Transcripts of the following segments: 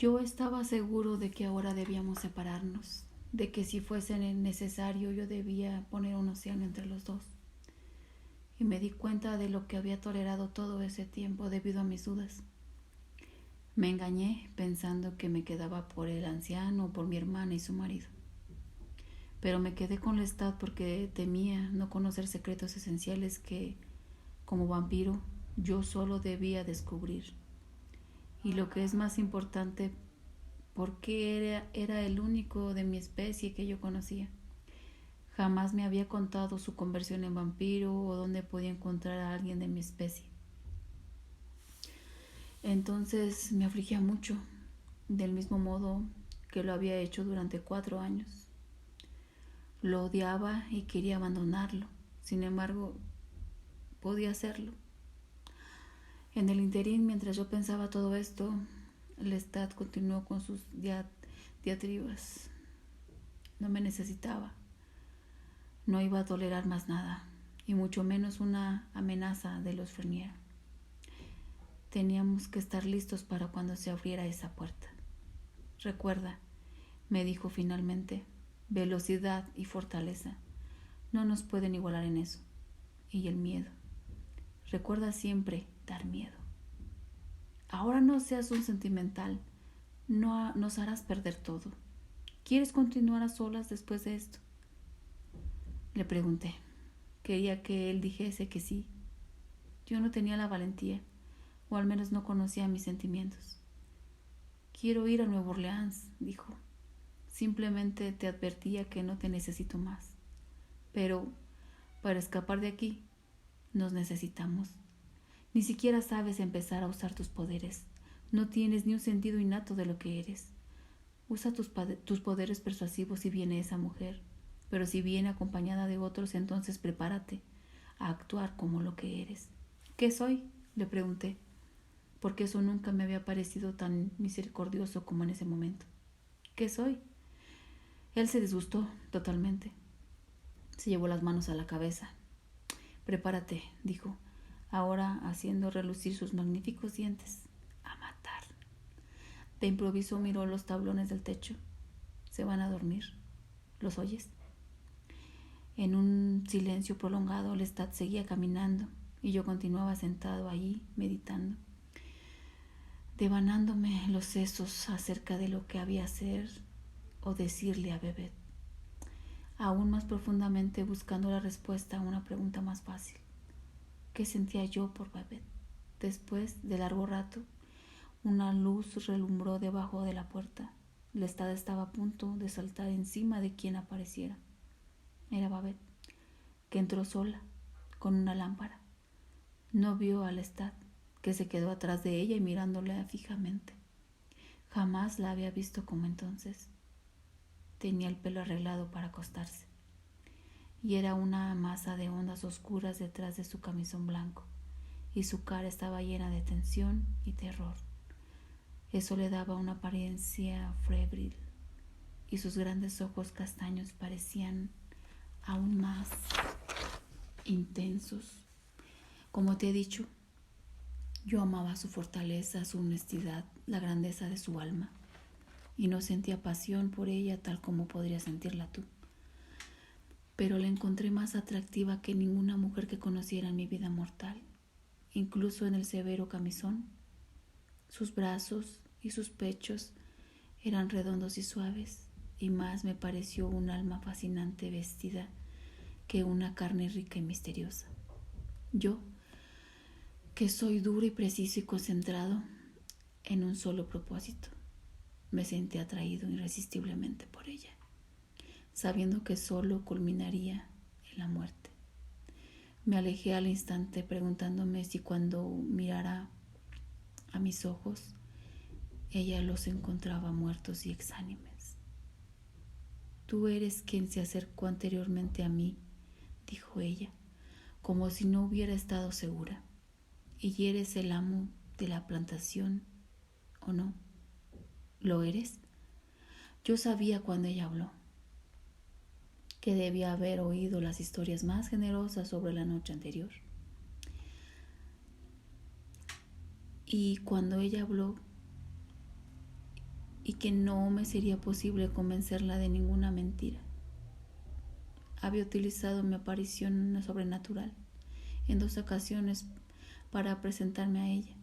Yo estaba seguro de que ahora debíamos separarnos, de que si fuese necesario yo debía poner un océano entre los dos. Y me di cuenta de lo que había tolerado todo ese tiempo debido a mis dudas. Me engañé pensando que me quedaba por el anciano, por mi hermana y su marido. Pero me quedé con Lestat porque temía no conocer secretos esenciales que, como vampiro, yo solo debía descubrir. Y lo que es más importante, porque era el único de mi especie que yo conocía. Jamás me había contado su conversión en vampiro o dónde podía encontrar a alguien de mi especie. Entonces me afligía mucho, del mismo modo que lo había hecho durante 4 años. Lo odiaba y quería abandonarlo. Sin embargo, podía hacerlo. En el interín, mientras yo pensaba todo esto, Lestat continuó con sus diatribas. No me necesitaba. No iba a tolerar más nada, y mucho menos una amenaza de los Fernier. Teníamos que estar listos para cuando se abriera esa puerta. Recuerda, me dijo finalmente, velocidad y fortaleza no nos pueden igualar en eso. Y el miedo. Recuerda siempre dar miedo. Ahora no seas un sentimental. No nos harás perder todo. ¿Quieres continuar a solas después de esto? Le pregunté. Quería que él dijese que sí. Yo no tenía la valentía, o al menos no conocía mis sentimientos. Quiero ir a Nueva Orleans, dijo. Simplemente te advertía que no te necesito más. Pero para escapar de aquí, nos necesitamos. Ni siquiera sabes empezar a usar tus poderes. No tienes ni un sentido innato de lo que eres. Usa tus poderes persuasivos si viene esa mujer. Pero si viene acompañada de otros, entonces prepárate a actuar como lo que eres. ¿Qué soy?, le pregunté, porque eso nunca me había parecido tan misericordioso como en ese momento. ¿Qué soy? Él se disgustó totalmente. Se llevó las manos a la cabeza. Prepárate, dijo, ahora haciendo relucir sus magníficos dientes. A matar. De improviso miró los tablones del techo. Se van a dormir. ¿Los oyes? En un silencio prolongado, Lestat seguía caminando y yo continuaba sentado allí meditando, devanándome los sesos acerca de lo que había hacer o decirle a Babette, aún más profundamente buscando la respuesta a una pregunta más fácil. ¿Qué sentía yo por Babette? Después de largo rato, una luz relumbró debajo de la puerta. Lestat estaba a punto de saltar encima de quien apareciera. Era Babette, que entró sola, con una lámpara. No vio a Lestat, que se quedó atrás de ella y mirándola fijamente. Jamás la había visto como entonces. Tenía el pelo arreglado para acostarse, y era una masa de ondas oscuras detrás de su camisón blanco, y su cara estaba llena de tensión y terror. Eso le daba una apariencia febril, y sus grandes ojos castaños parecían aún más intensos. Como te he dicho, yo amaba su fortaleza, su honestidad, la grandeza de su alma, y no sentía pasión por ella tal como podrías sentirla tú. Pero la encontré más atractiva que ninguna mujer que conociera en mi vida mortal, incluso en el severo camisón. Sus brazos y sus pechos eran redondos y suaves, y más me pareció un alma fascinante vestida que una carne rica y misteriosa. Yo, que soy duro y preciso y concentrado en un solo propósito, me sentí atraído irresistiblemente por ella, sabiendo que solo culminaría en la muerte. Me alejé al instante preguntándome si cuando mirara a mis ojos ella los encontraba muertos y exánimes. Tú eres quien se acercó anteriormente a mí, dijo ella, como si no hubiera estado segura, y eres el amo de la plantación, ¿o no? ¿Lo eres? Yo sabía cuando ella habló que debía haber oído las historias más generosas sobre la noche anterior. Y cuando ella habló y que no me sería posible convencerla de ninguna mentira. Había utilizado mi aparición sobrenatural en 2 ocasiones para presentarme a ella.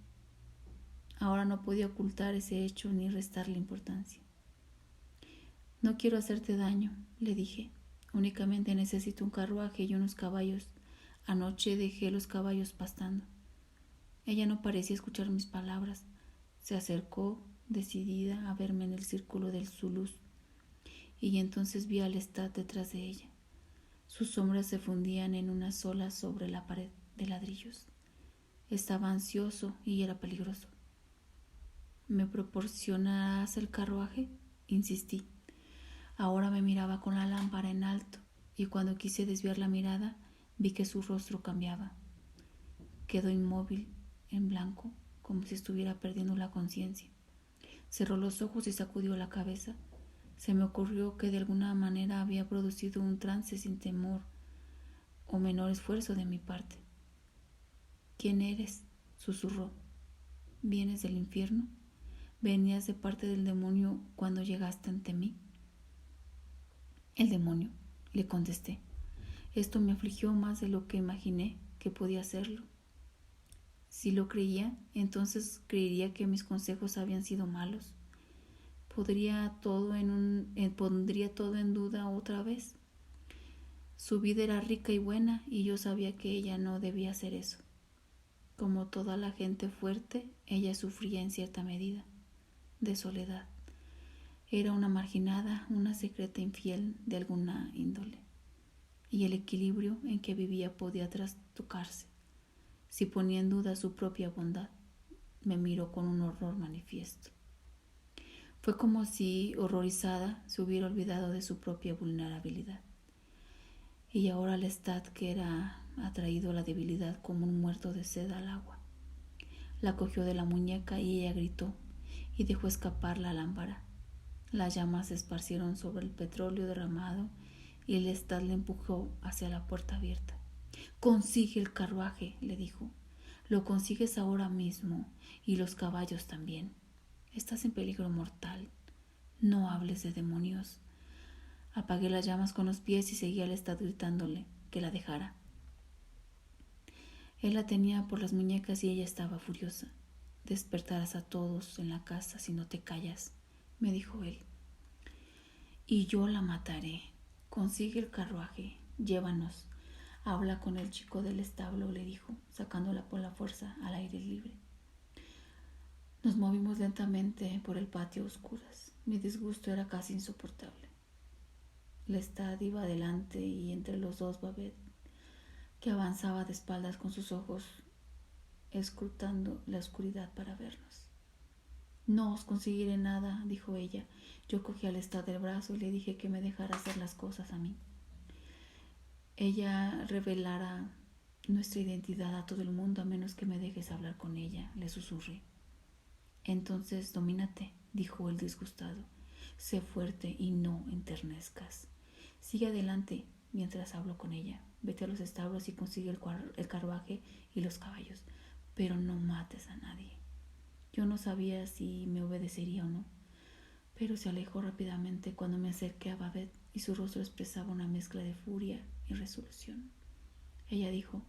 Ahora no podía ocultar ese hecho ni restarle importancia. No quiero hacerte daño, le dije. Únicamente necesito un carruaje y unos caballos. Anoche dejé los caballos pastando. Ella no parecía escuchar mis palabras. Se acercó, decidida, a verme en el círculo de su luz, y entonces vi a Lestat detrás de ella. Sus sombras se fundían en una sola sobre la pared de ladrillos. Estaba ansioso y era peligroso. ¿Me proporcionarás el carruaje?, insistí. Ahora me miraba con la lámpara en alto, y cuando quise desviar la mirada, vi que su rostro cambiaba. Quedó inmóvil, en blanco, como si estuviera perdiendo la conciencia. Cerró los ojos y sacudió la cabeza. Se me ocurrió que de alguna manera había producido un trance sin temor o menor esfuerzo de mi parte. ¿Quién eres?, susurró. ¿Vienes del infierno? ¿Venías de parte del demonio cuando llegaste ante mí? El demonio, le contesté. Esto me afligió más de lo que imaginé que podía hacerlo. Si lo creía, entonces creería que mis consejos habían sido malos. Pondría todo en duda otra vez. Su vida era rica y buena, y yo sabía que ella no debía hacer eso. Como toda la gente fuerte, ella sufría en cierta medida de soledad. Era una marginada, una secreta infiel de alguna índole, y el equilibrio en que vivía podía trastocarse si ponía en duda su propia bondad. Me miró con un horror manifiesto. Fue como si, horrorizada, se hubiera olvidado de su propia vulnerabilidad. Y ahora Lestat, que era atraído a la debilidad como un muerto de sed al agua. La cogió de la muñeca y ella gritó y dejó escapar la lámpara. Las llamas se esparcieron sobre el petróleo derramado y Lestat le empujó hacia la puerta abierta. «Consigue el carruaje», le dijo. «Lo consigues ahora mismo, y los caballos también. Estás en peligro mortal. No hables de demonios». Apagué las llamas con los pies y seguí a Lestat gritándole que la dejara. Él la tenía por las muñecas y ella estaba furiosa. «Despertarás a todos en la casa si no te callas», me dijo él. «Y yo la mataré. Consigue el carruaje. Llévanos. Habla con el chico del establo», le dijo, sacándola por la fuerza al aire libre. Nos movimos lentamente por el patio a oscuras. Mi disgusto era casi insoportable. Lestat iba adelante y entre los dos Babette, que avanzaba de espaldas con sus ojos escrutando la oscuridad para vernos. «No os conseguiré nada», dijo ella. Yo cogí a Lestat del brazo y le dije que me dejara hacer las cosas a mí. «Ella revelará nuestra identidad a todo el mundo a menos que me dejes hablar con ella», le susurré. «Entonces domínate», dijo él disgustado. «Sé fuerte y no enternezcas. Sigue adelante mientras hablo con ella. Vete a los establos y consigue el carruaje y los caballos, pero no mates a nadie». Yo no sabía si me obedecería o no, pero se alejó rápidamente cuando me acerqué a Babette y su rostro expresaba una mezcla de furia y resolución. Ella dijo: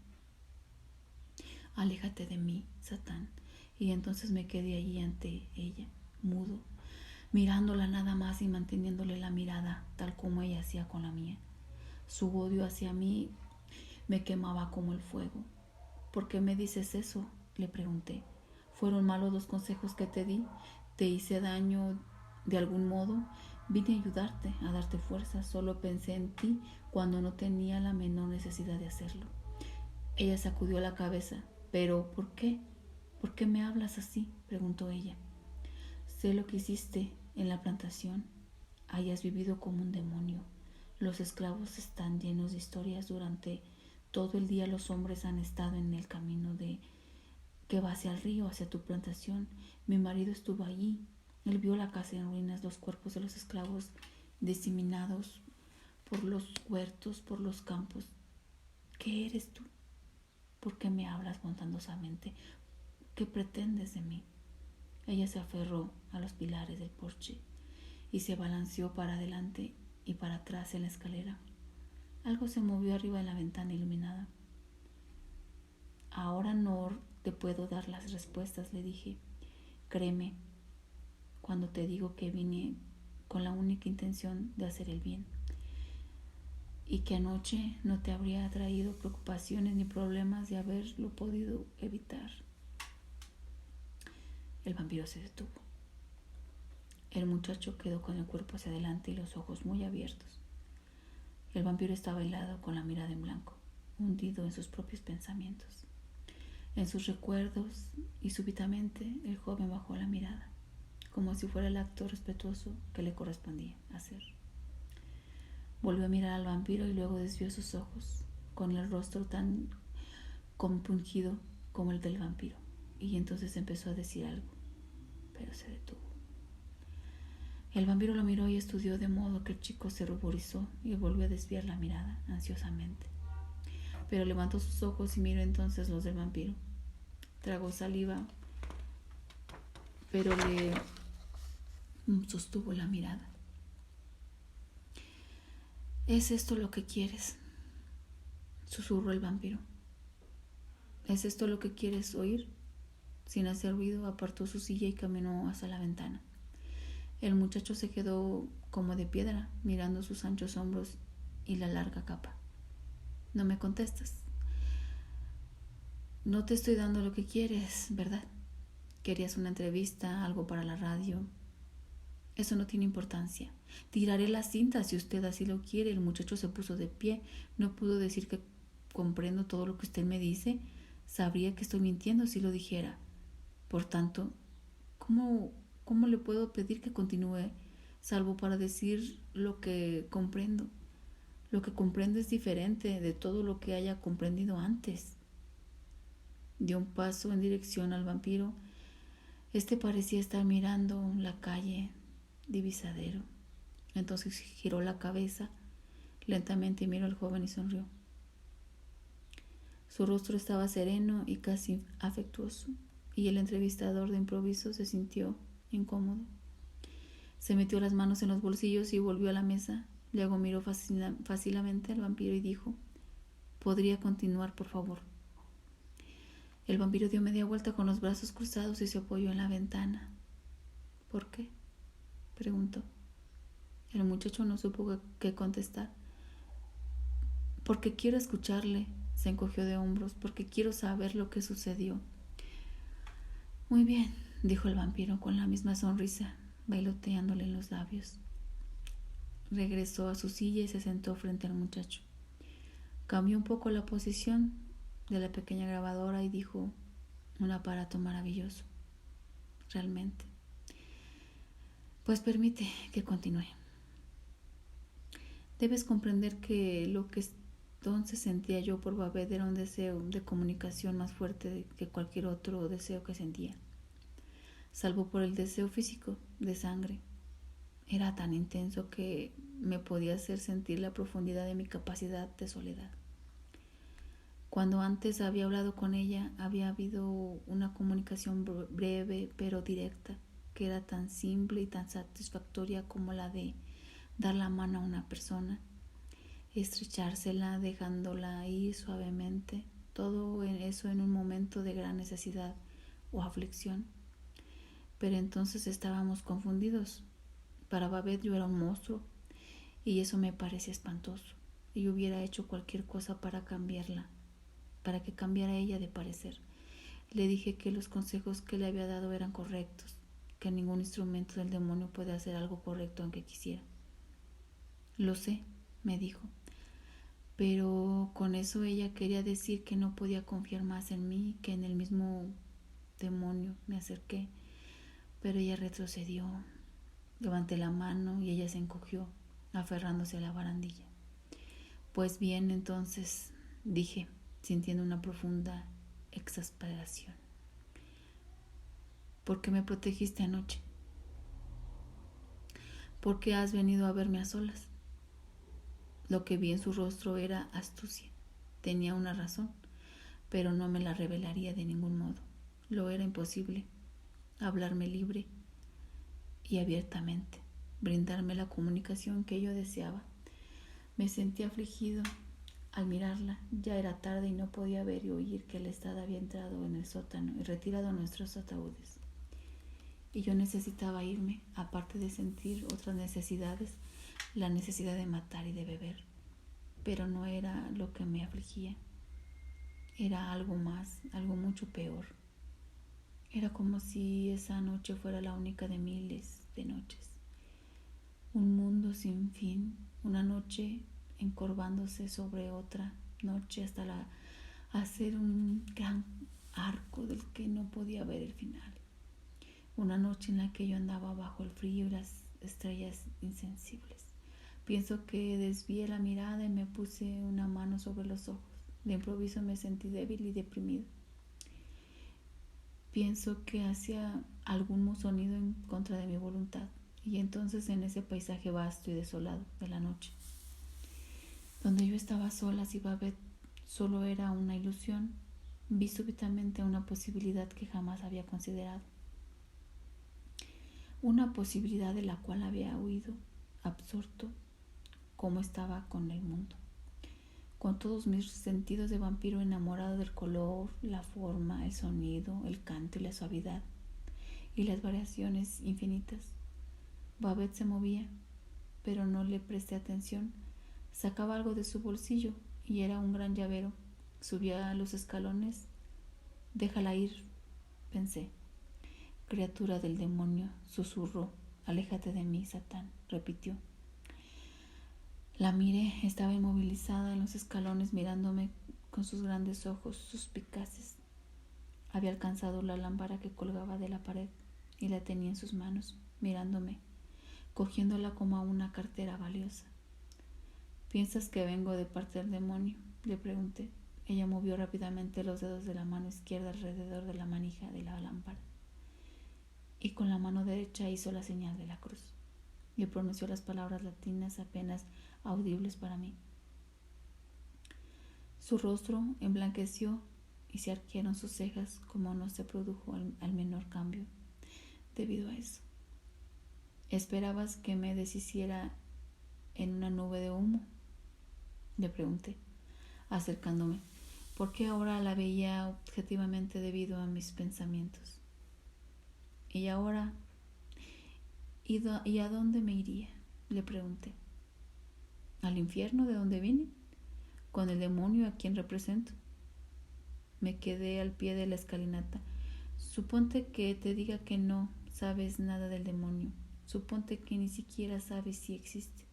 «Aléjate de mí, Satán», y entonces me quedé allí ante ella, mudo, mirándola nada más y manteniéndole la mirada tal como ella hacía con la mía. Su odio hacia mí me quemaba como el fuego. «¿Por qué me dices eso?», le pregunté. «¿Fueron malos los consejos que te di? ¿Te hice daño de algún modo? Vine a ayudarte, a darte fuerza. Solo pensé en ti cuando no tenía la menor necesidad de hacerlo». Ella sacudió la cabeza. «¿Pero por qué? ¿Por qué me hablas así?», preguntó ella. «Sé lo que hiciste en la plantación. Ahí has vivido como un demonio. Los esclavos están llenos de historias. Durante todo el día los hombres han estado en el camino que va hacia el río, hacia tu plantación. Mi marido estuvo allí. Él vio la casa en ruinas, los cuerpos de los esclavos diseminados por los huertos, por los campos. ¿Qué eres tú? ¿Por qué me hablas bondadosamente? ¿Qué pretendes de mí?». Ella se aferró a los pilares del porche y se balanceó para adelante y para atrás en la escalera. Algo se movió arriba en la ventana iluminada. Ahora no te puedo dar las respuestas, le dije. Créeme cuando te digo que vine con la única intención de hacer el bien y que anoche no te habría traído preocupaciones ni problemas de haberlo podido evitar. El vampiro se detuvo. El muchacho quedó con el cuerpo hacia adelante y los ojos muy abiertos. El vampiro estaba helado, con la mirada en blanco, hundido en sus propios pensamientos, en sus recuerdos, y súbitamente el joven bajó la mirada, como si fuera el acto respetuoso que le correspondía hacer. Volvió a mirar al vampiro y luego desvió sus ojos, con el rostro tan compungido como el del vampiro, y entonces empezó a decir algo, pero se detuvo. El vampiro lo miró y estudió de modo que el chico se ruborizó y volvió a desviar la mirada ansiosamente. Pero levantó sus ojos y miró entonces los del vampiro. Tragó saliva, pero le sostuvo la mirada. ¿Es esto lo que quieres?, susurró el vampiro. ¿Es esto lo que quieres oír? Sin hacer ruido, apartó su silla y caminó hacia la ventana. El muchacho se quedó como de piedra, mirando sus anchos hombros y la larga capa. No me contestas. No te estoy dando lo que quieres, ¿verdad? Querías una entrevista, algo para la radio. Eso no tiene importancia. Tiraré la cinta si usted así lo quiere. El muchacho se puso de pie. No pudo decir que comprendo todo lo que usted me dice. Sabría que estoy mintiendo si lo dijera. Por tanto, ¿cómo le puedo pedir que continúe, salvo para decir lo que comprendo? Lo que comprendo es diferente de todo lo que haya comprendido antes. Dio un paso en dirección al vampiro. Este parecía estar mirando la calle Divisadero. Entonces giró la cabeza lentamente y miró al joven y sonrió. Su rostro estaba sereno y casi afectuoso, y el entrevistador de improviso se sintió incómodo. Se metió las manos en los bolsillos y volvió a la mesa. Luego miró fácilmente al vampiro y dijo: ¿Podría continuar, por favor? El vampiro dio media vuelta con los brazos cruzados y se apoyó en la ventana. ¿Por qué?, preguntó. El muchacho no supo qué contestar. Porque quiero escucharle, se encogió de hombros, porque quiero saber lo que sucedió. Muy bien, dijo el vampiro con la misma sonrisa, bailoteándole en los labios. Regresó a su silla y se sentó frente al muchacho. Cambió un poco la posición de la pequeña grabadora y dijo: un aparato maravilloso, realmente. Pues permite que continúe. Debes comprender que lo que entonces sentía yo por Babette era un deseo de comunicación más fuerte que cualquier otro deseo que sentía, salvo por el deseo físico de sangre. Era tan intenso que me podía hacer sentir la profundidad de mi capacidad de soledad. Cuando antes había hablado con ella, había habido una comunicación breve pero directa, que era tan simple y tan satisfactoria como la de dar la mano a una persona, estrechársela dejándola ir suavemente, todo eso en un momento de gran necesidad o aflicción. Pero entonces estábamos confundidos. Para Babette yo era un monstruo, y eso me parecía espantoso, y hubiera hecho cualquier cosa para cambiarla, para que cambiara ella de parecer. Le dije que los consejos que le había dado eran correctos, que ningún instrumento del demonio puede hacer algo correcto aunque quisiera. Lo sé, me dijo, pero con eso ella quería decir que no podía confiar más en mí que en el mismo demonio. Me acerqué, pero ella retrocedió. Levanté la mano y ella se encogió, aferrándose a la barandilla. Pues bien, entonces, dije, sintiendo una profunda exasperación. ¿Por qué me protegiste anoche? ¿Por qué has venido a verme a solas? Lo que vi en su rostro era astucia. Tenía una razón, pero no me la revelaría de ningún modo. Lo era imposible. hablarme libre y abiertamente, brindarme la comunicación que yo deseaba. Me sentí afligido al mirarla. Ya era tarde y no podía ver y oír que el Estado había entrado en el sótano y retirado nuestros ataúdes. Y yo necesitaba irme, aparte de sentir otras necesidades, la necesidad de matar y de beber. Pero no era lo que me afligía. Era algo más, algo mucho peor. Era como si esa noche fuera la única de miles de noches. Un mundo sin fin, una noche encorvándose sobre otra noche hasta hacer un gran arco del que no podía ver el final. Una noche en la que yo andaba bajo el frío y las estrellas insensibles. Pienso que desvié la mirada y me puse una mano sobre los ojos. De improviso me sentí débil y deprimido. Pienso que hacía algún sonido en contra de mi voluntad. Y entonces en ese paisaje vasto y desolado de la noche, donde yo estaba a solas y Babette solo era una ilusión, vi súbitamente una posibilidad que jamás había considerado. Una posibilidad de la cual había huido, absorto como estaba con el mundo, con todos mis sentidos de vampiro enamorado del color, la forma, el sonido, el canto y la suavidad y las variaciones infinitas. Babette se movía, pero no le presté atención. Sacaba algo de su bolsillo y era un gran llavero. Subía a los escalones. Déjala ir, pensé. Criatura del demonio, susurró. Aléjate de mí, Satán, repitió. La miré, estaba inmovilizada en los escalones mirándome con sus grandes ojos suspicaces. Había alcanzado la lámpara que colgaba de la pared y la tenía en sus manos, mirándome, cogiéndola como a una cartera valiosa. ¿Piensas que vengo de parte del demonio?, le pregunté. Ella movió rápidamente los dedos de la mano izquierda alrededor de la manija de la lámpara y con la mano derecha hizo la señal de la cruz y pronunció las palabras latinas apenas audibles para mí. Su rostro emblanqueció y se arquearon sus cejas, como no se produjo al menor cambio debido a eso. ¿Esperabas que me deshiciera en una nube de humo?, le pregunté, acercándome, porque ahora la veía objetivamente debido a mis pensamientos. ¿Y ahora? ¿Y a dónde me iría?, le pregunté. ¿Al infierno de donde vine? ¿Con el demonio a quien represento? Me quedé al pie de la escalinata. Suponte que te diga que no sabes nada del demonio. Suponte que ni siquiera sabes si existe.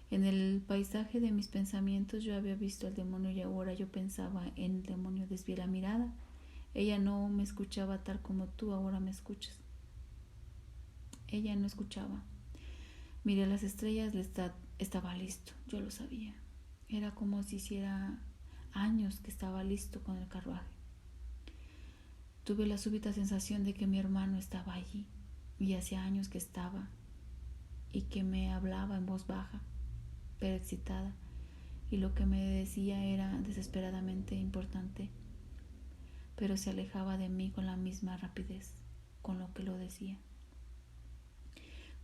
En el paisaje de mis pensamientos yo había visto al demonio y ahora yo pensaba en el demonio. Desvié la mirada. Ella no me escuchaba tal como tú ahora me escuchas. Ella no escuchaba. Miré las estrellas, estaba listo, yo lo sabía. Era como si hiciera años que estaba listo con el carruaje. Tuve la súbita sensación de que mi hermano estaba allí, y hacía años que estaba, y que me hablaba en voz baja, pero excitada, y lo que me decía era desesperadamente importante, pero se alejaba de mí con la misma rapidez con lo que lo decía,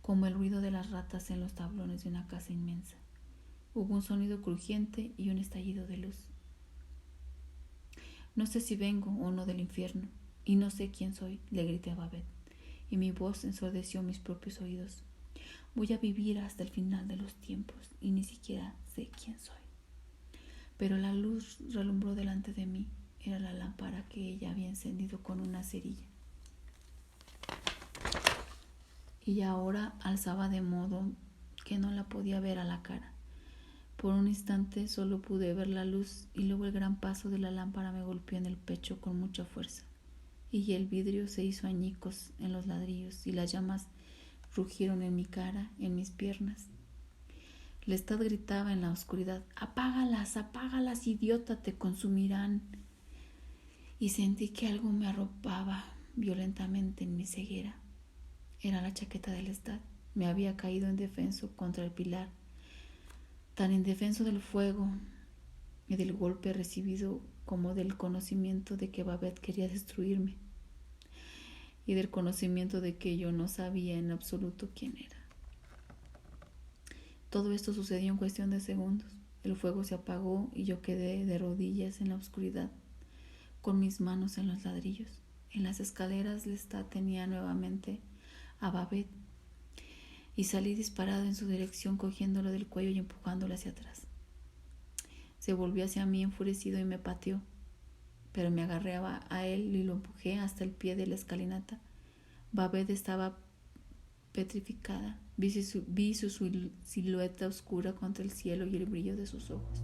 como el ruido de las ratas en los tablones de una casa inmensa. Hubo un sonido crujiente y un estallido de luz. No sé si vengo o no del infierno, y no sé quién soy, le grité a Babette, y mi voz ensordeció mis propios oídos. Voy a vivir hasta el final de los tiempos, y ni siquiera sé quién soy. Pero la luz relumbró delante de mí. Era la lámpara que ella había encendido con una cerilla. Y ahora alzaba de modo que no la podía ver a la cara. Por un instante solo pude ver la luz y luego el gran paso de la lámpara me golpeó en el pecho con mucha fuerza y el vidrio se hizo añicos en los ladrillos y las llamas rugieron en mi cara, en mis piernas. Lestat gritaba en la oscuridad: «¡Apágalas, apágalas, idiota! ¡Te consumirán!» Y sentí que algo me arropaba violentamente en mi ceguera. Era la chaqueta de Lestat. Me había caído indefenso contra el pilar, tan indefenso del fuego y del golpe recibido como del conocimiento de que Babette quería destruirme. y del conocimiento de que yo no sabía en absoluto quién era. Todo esto sucedió en cuestión de segundos. El fuego se apagó y yo quedé de rodillas en la oscuridad, con mis manos en los ladrillos. En las escaleras Lestat tenía nuevamente a Babette y salí disparado en su dirección, cogiéndolo del cuello y empujándolo hacia atrás. Se volvió hacia mí enfurecido y me pateó, pero me agarré a él y lo empujé hasta el pie de la escalinata. Babette estaba petrificada. Vi su silueta oscura contra el cielo y el brillo de sus ojos.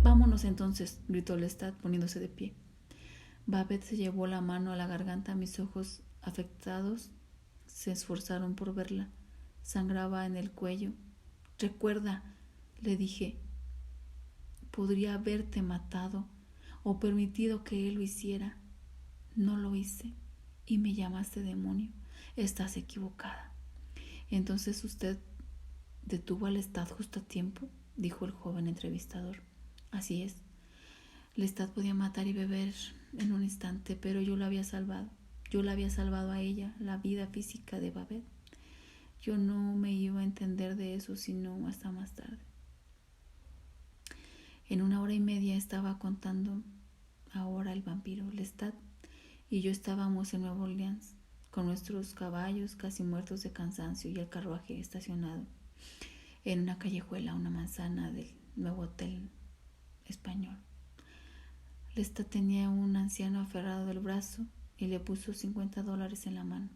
«Vámonos entonces», gritó Lestat, poniéndose de pie. Babette se llevó la mano a la garganta. Mis ojos, afectados, se esforzaron por verla. Sangraba en el cuello. «Recuerda», le dije, «podría haberte matado o permitido que él lo hiciera. No lo hice y me llamaste demonio. Estás equivocada». «Entonces usted detuvo a Lestat justo a tiempo», dijo el joven entrevistador. «Así es. Lestat podía matar y beber en un instante, pero yo la había salvado. Yo la había salvado a ella, la vida física de Babette. Yo no me iba a entender de eso sino hasta más tarde. En 1 hora y media estaba contando ahora el vampiro. Lestat y yo estábamos en Nueva Orleans, con nuestros caballos casi muertos de cansancio y el carruaje estacionado en una callejuela a una manzana del nuevo hotel español. Lestat tenía a un anciano aferrado del brazo y le puso $50 en la mano.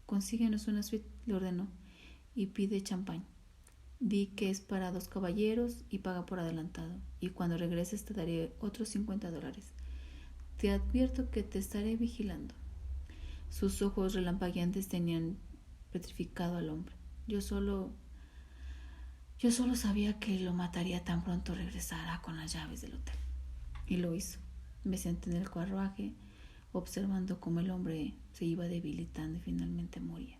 «Consíguenos una suite», le ordenó, «y pide champán. Di que es para 2 caballeros y paga por adelantado, y cuando regreses te daré otros $50. Te advierto que te estaré vigilando». Sus ojos relampagueantes tenían petrificado al hombre. Yo solo sabía que lo mataría tan pronto regresara con las llaves del hotel. Y lo hizo. Me senté en el carruaje, observando cómo el hombre se iba debilitando y finalmente moría.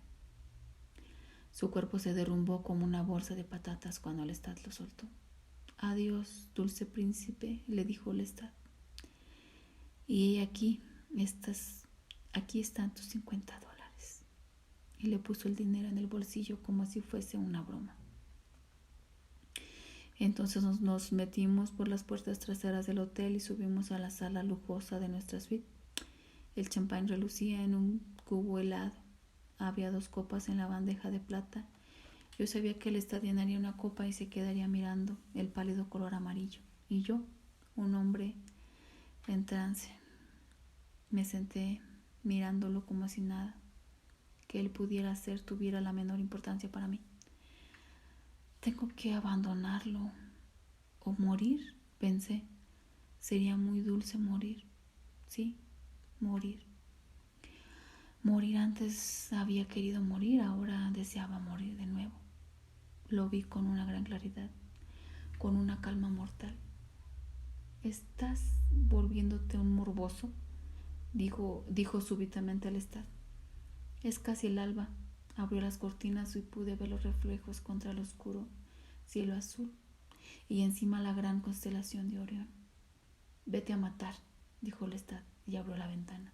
Su cuerpo se derrumbó como una bolsa de patatas cuando Lestat lo soltó. «Adiós, dulce príncipe», le dijo Lestat. «Y aquí están tus $50». Y le puso el dinero en el bolsillo como si fuese una broma. Entonces nos metimos por las puertas traseras del hotel y subimos a la sala lujosa de nuestra suite. El champán relucía en un cubo helado. Había 2 copas en la bandeja de plata. Yo sabía que Lestat llenaría una copa y se quedaría mirando el pálido color amarillo. Y yo, un hombre en trance, me senté mirándolo como si nada que él pudiera hacer tuviera la menor importancia para mí. «Tengo que abandonarlo o morir», pensé. Sería muy dulce morir. Sí, morir. Morir antes había querido morir, ahora deseaba morir de nuevo. Lo vi con una gran claridad, con una calma mortal. «¿Estás volviéndote un morboso?», dijo súbitamente Lestat. «Es casi el alba». Abrió las cortinas y pude ver los reflejos contra el oscuro cielo azul y encima la gran constelación de Orión. «Vete a matar», dijo Lestat y abrió la ventana.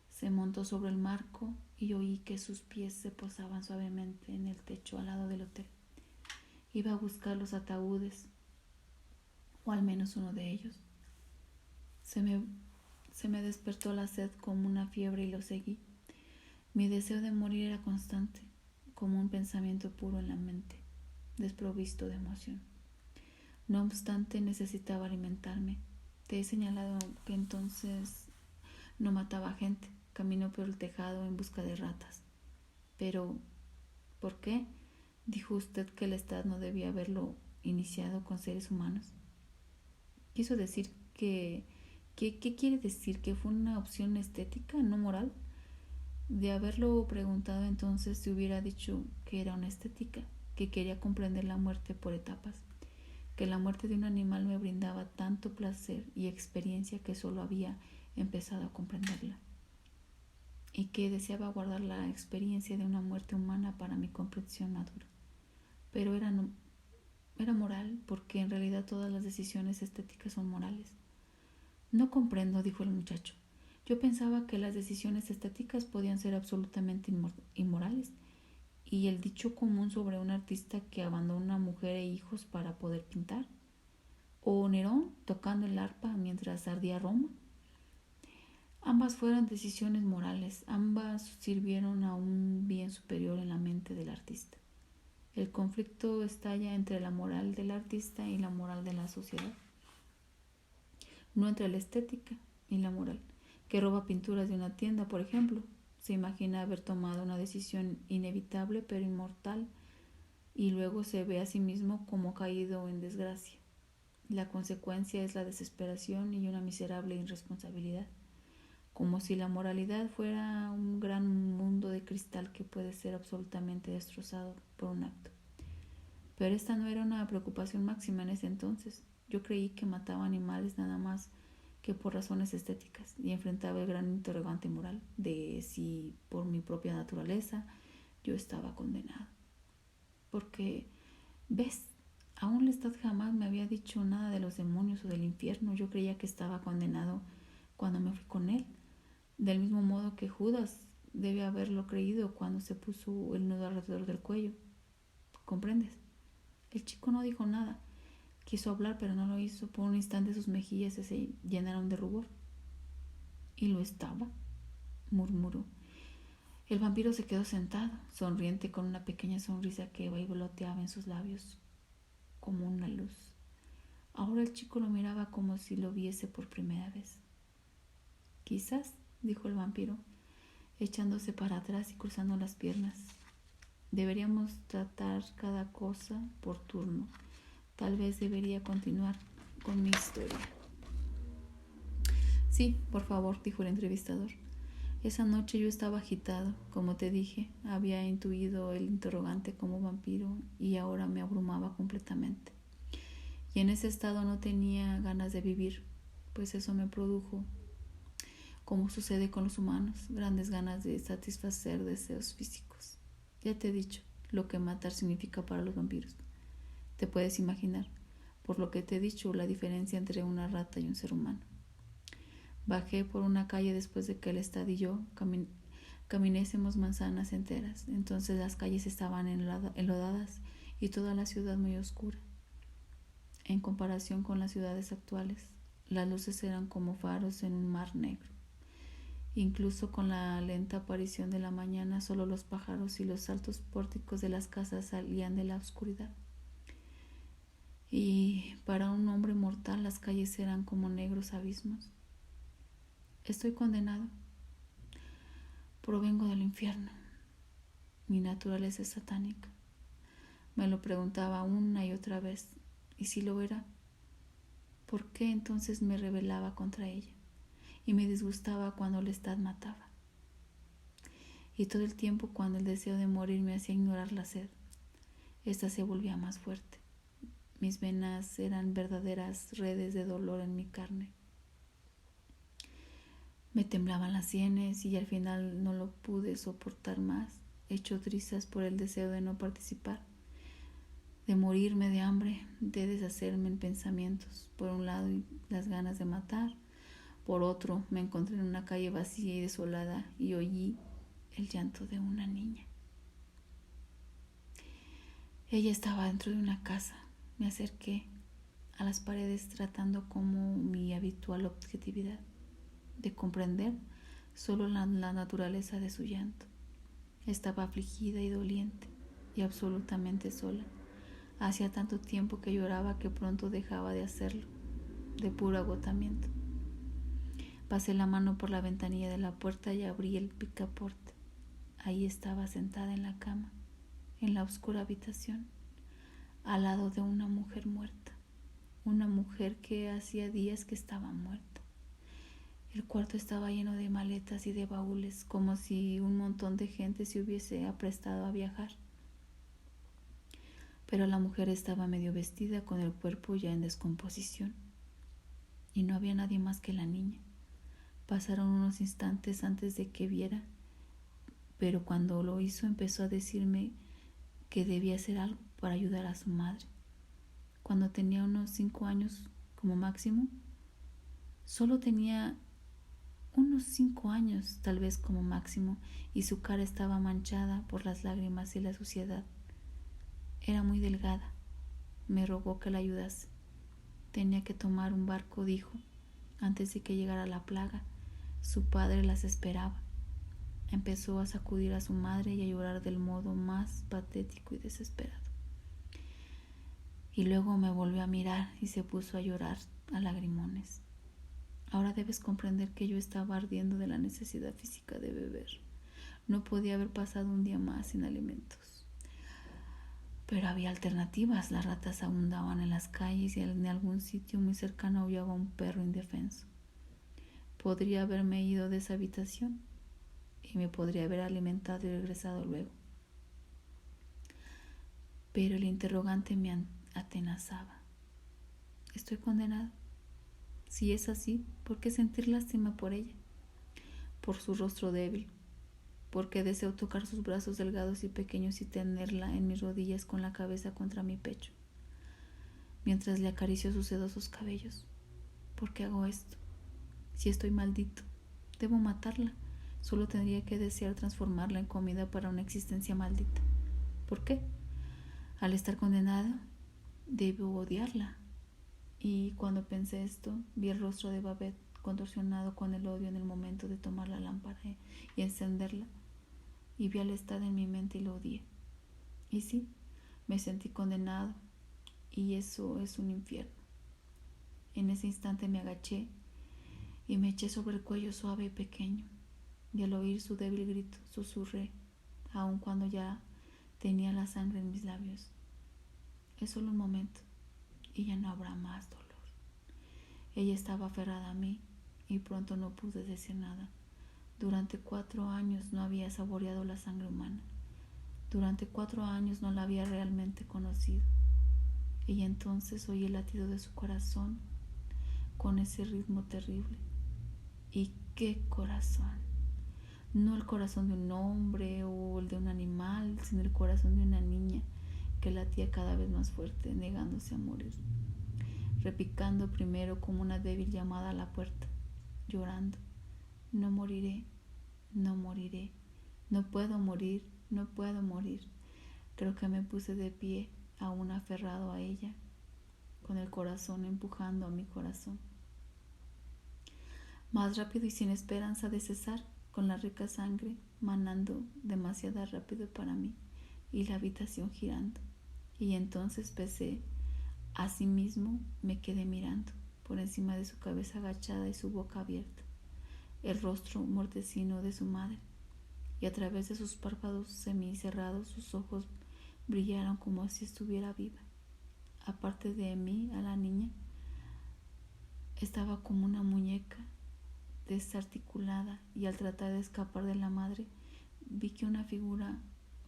Se montó sobre el marco y oí que sus pies se posaban suavemente en el techo al lado del hotel. Iba a buscar los ataúdes, o al menos uno de ellos. Se me despertó la sed como una fiebre y lo seguí. Mi deseo de morir era constante, como un pensamiento puro en la mente, desprovisto de emoción. No obstante, necesitaba alimentarme. Te he señalado que entonces no mataba gente. Caminó por el tejado en busca de ratas. «Pero, ¿por qué? Dijo usted que Lestat no debía haberlo iniciado con seres humanos». «Quiso decir que... ¿Qué quiere decir? ¿Que fue una opción estética, no moral?» De haberlo preguntado entonces se hubiera dicho que era una estética, que quería comprender la muerte por etapas, que la muerte de un animal me brindaba tanto placer y experiencia que solo había empezado a comprenderla, y que deseaba guardar la experiencia de una muerte humana para mi comprensión madura. Pero era moral, porque en realidad todas las decisiones estéticas son morales. «No comprendo», dijo el muchacho. Yo pensaba que las decisiones estéticas podían ser absolutamente inmorales, y el dicho común sobre un artista que abandona mujer e hijos para poder pintar, o Nerón tocando el arpa mientras ardía Roma. Ambas fueron decisiones morales, ambas sirvieron a un bien superior en la mente del artista. El conflicto estalla entre la moral del artista y la moral de la sociedad, no entre la estética y la moral. Que roba pinturas de una tienda, por ejemplo, se imagina haber tomado una decisión inevitable pero inmortal, y luego se ve a sí mismo como caído en desgracia. La consecuencia es la desesperación y una miserable irresponsabilidad, como si la moralidad fuera un gran mundo de cristal que puede ser absolutamente destrozado por un acto. Pero esta no era una preocupación máxima en ese entonces. Yo creí que mataba animales nada más que por razones estéticas, y enfrentaba el gran interrogante moral de si por mi propia naturaleza yo estaba condenado. Porque, ¿ves? Aún Lestat jamás me había dicho nada de los demonios o del infierno. Yo creía que estaba condenado cuando me fui con él, del mismo modo que Judas debe haberlo creído cuando se puso el nudo alrededor del cuello. ¿Comprendes? El chico no dijo nada. Quiso hablar, pero no lo hizo. Por un instante sus mejillas se llenaron de rubor. ¿Y lo estaba?, murmuró. El vampiro se quedó sentado, sonriente, con una pequeña sonrisa que bailoteaba en sus labios como una luz. Ahora el chico lo miraba como si lo viese por primera vez. Quizás, dijo el vampiro, echándose para atrás y cruzando las piernas, deberíamos tratar cada cosa por turno. Tal vez debería continuar con mi historia. Sí, por favor, dijo el entrevistador. Esa noche yo estaba agitado, como te dije, había intuido el interrogante como vampiro y ahora me abrumaba completamente. Y en ese estado no tenía ganas de vivir, pues eso me produjo, como sucede con los humanos, grandes ganas de satisfacer deseos físicos. Ya te he dicho lo que matar significa para los vampiros. Te puedes imaginar, por lo que te he dicho, la diferencia entre una rata y un ser humano. Bajé por una calle después de que Lestat y yo caminésemos manzanas enteras. Entonces las calles estaban enlodadas y toda la ciudad muy oscura. En comparación con las ciudades actuales, las luces eran como faros en un mar negro. Incluso con la lenta aparición de la mañana, solo los pájaros y los altos pórticos de las casas salían de la oscuridad. Y para un hombre mortal las calles eran como negros abismos. Estoy condenado. Provengo del infierno. Mi naturaleza es satánica. Me lo preguntaba una y otra vez. ¿Y si lo era? ¿Por qué entonces me rebelaba contra ella? Y me disgustaba cuando Lestat mataba. Y todo el tiempo cuando el deseo de morir me hacía ignorar la sed. Esta se volvía más fuerte. Mis venas eran verdaderas redes de dolor en mi carne. Me temblaban las sienes y al final no lo pude soportar más, hecho trizas por el deseo de no participar, de morirme de hambre, de deshacerme en pensamientos. Por un lado, las ganas de matar. Por otro, me encontré en una calle vacía y desolada y oí el llanto de una niña. Ella estaba dentro de una casa. Me acerqué a las paredes tratando como mi habitual objetividad de comprender solo la naturaleza de su llanto. Estaba afligida y doliente y absolutamente sola. Hacía tanto tiempo que lloraba que pronto dejaba de hacerlo, de puro agotamiento. Pasé la mano por la ventanilla de la puerta y abrí el picaporte. Ahí estaba sentada en la cama, en la oscura habitación, al lado de una mujer muerta, una mujer que hacía días que estaba muerta. El cuarto estaba lleno de maletas y de baúles, como si un montón de gente se hubiese aprestado a viajar. Pero la mujer estaba medio vestida, con el cuerpo ya en descomposición, y no había nadie más que la niña. Pasaron unos instantes antes de que viera, pero cuando lo hizo empezó a decirme que debía hacer algo para ayudar a su madre. Cuando tenía unos 5 años como máximo, solo tenía unos 5 años, tal vez como máximo, y su cara estaba manchada por las lágrimas y la suciedad. Era muy delgada. Me rogó que la ayudase. Tenía que tomar un barco, dijo, antes de que llegara la plaga. Su padre las esperaba. Empezó a sacudir a su madre y a llorar del modo más patético y desesperado. Y luego me volvió a mirar y se puso a llorar a lagrimones. Ahora debes comprender que yo estaba ardiendo de la necesidad física de beber. No podía haber pasado un día más sin alimentos. Pero había alternativas. Las ratas abundaban en las calles y en algún sitio muy cercano aullaba un perro indefenso. Podría haberme ido de esa habitación y me podría haber alimentado y regresado luego. Pero el interrogante me atenazaba. ¿Estoy condenado? Si es así, ¿por qué sentir lástima por ella? Por su rostro débil, porque deseo tocar sus brazos delgados y pequeños y tenerla en mis rodillas con la cabeza contra mi pecho, mientras le acaricio sus sedosos cabellos. ¿Por qué hago esto? Si estoy maldito, debo matarla. Solo tendría que desear transformarla en comida para una existencia maldita. ¿Por qué? Al estar condenado, debo odiarla. Y cuando pensé esto, vi el rostro de Babette contorsionado con el odio en el momento de tomar la lámpara y encenderla, y vi al Lestat en mi mente y lo odié. Y sí, me sentí condenado, y eso es un infierno. En ese instante me agaché y me eché sobre el cuello suave y pequeño, y al oír su débil grito susurré, aun cuando ya tenía la sangre en mis labios: es solo un momento y ya no habrá más dolor. Ella estaba aferrada a mí y pronto no pude decir nada. Durante 4 años no había saboreado la sangre humana. Durante 4 años no la había realmente conocido. Y entonces oí el latido de su corazón con ese ritmo terrible. ¿Y qué corazón? No el corazón de un hombre o el de un animal, sino el corazón de una niña que latía cada vez más fuerte, negándose a morir, repicando primero como una débil llamada a la puerta, llorando: no moriré, no moriré, no puedo morir, no puedo morir. Creo que me puse de pie, aún aferrado a ella, con el corazón empujando a mi corazón. Más rápido y sin esperanza de cesar, con la rica sangre manando demasiado rápido para mí y la habitación girando. Y entonces pesé. Asimismo me quedé mirando por encima de su cabeza agachada y su boca abierta, el rostro mortecino de su madre, y a través de sus párpados semicerrados sus ojos brillaron como si estuviera viva. Aparte de mí, a la niña estaba como una muñeca desarticulada, y al tratar de escapar de la madre vi que una figura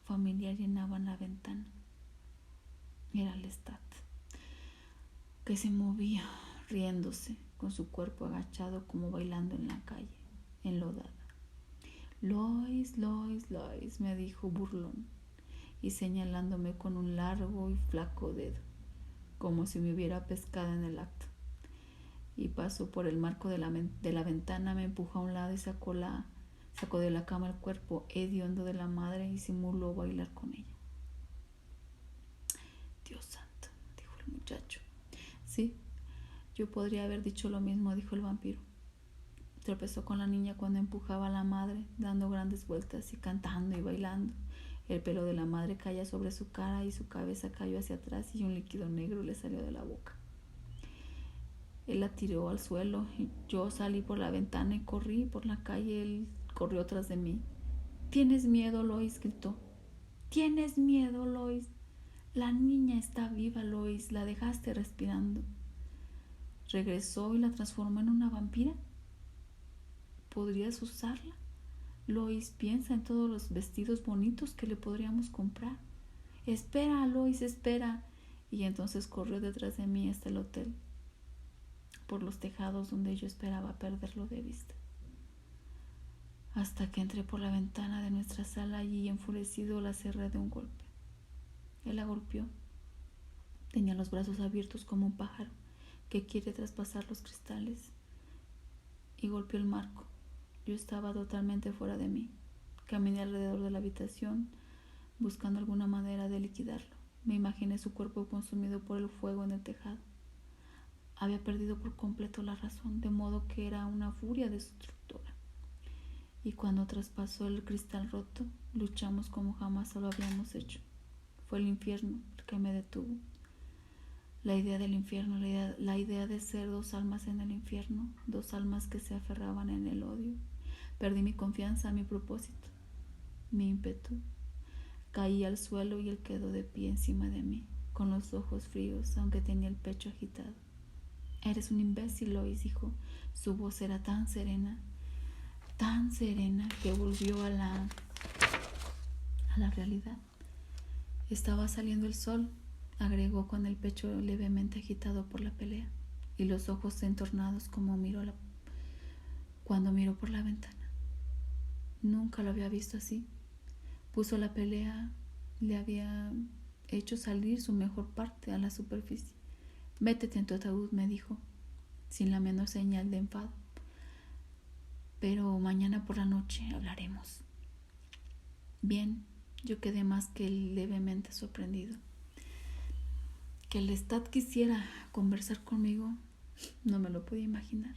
familiar llenaba la ventana. Era Lestat, que se movía riéndose, con su cuerpo agachado como bailando en la calle enlodada. Lois, Lois, Lois, me dijo burlón, y señalándome con un largo y flaco dedo, como si me hubiera pescado en el acto. Y pasó por el marco de la ventana, me empujó a un lado y sacó de la cama el cuerpo hediondo de la madre y simuló bailar con ella. Dios santo, dijo el muchacho. Sí, yo podría haber dicho lo mismo, dijo el vampiro. Tropezó con la niña cuando empujaba a la madre, dando grandes vueltas y cantando y bailando. El pelo de la madre caía sobre su cara y su cabeza cayó hacia atrás y un líquido negro le salió de la boca. Él la tiró al suelo y yo salí por la ventana y corrí por la calle. Él corrió tras de mí. ¿Tienes miedo, Lois?, gritó. ¿Tienes miedo, Lois? La niña está viva, Lois. La dejaste respirando. ¿Regresó y la transformó en una vampira? ¿Podrías usarla? Lois, piensa en todos los vestidos bonitos que le podríamos comprar. Espera, Lois, espera. Y entonces corrió detrás de mí hasta el hotel, por los tejados donde yo esperaba perderlo de vista. Hasta que entré por la ventana de nuestra sala y enfurecido la cerré de un golpe. Él la golpeó. Tenía los brazos abiertos como un pájaro que quiere traspasar los cristales, y golpeó el marco. Yo estaba totalmente fuera de mí. Caminé alrededor de la habitación buscando alguna manera de liquidarlo. Me imaginé su cuerpo consumido por el fuego en el tejado. Había perdido por completo la razón, de modo que era una furia destructora. Y cuando traspasó el cristal roto, luchamos como jamás lo habíamos hecho. Fue el infierno el que me detuvo. La idea del infierno, la idea de ser dos almas en el infierno, dos almas que se aferraban en el odio. Perdí mi confianza, mi propósito, mi ímpetu. Caí al suelo y él quedó de pie encima de mí, con los ojos fríos, aunque tenía el pecho agitado. Eres un imbécil, Lois, dijo. Su voz era tan serena que volvió a la realidad. Estaba saliendo el sol, agregó con el pecho levemente agitado por la pelea y los ojos entornados cuando miró por la ventana. Nunca lo había visto así. Puso la pelea, le había hecho salir su mejor parte a la superficie. Métete en tu ataúd, me dijo, sin la menor señal de enfado. Pero mañana por la noche hablaremos. Bien, yo quedé más que levemente sorprendido. Que el Lestat quisiera conversar conmigo, no me lo podía imaginar.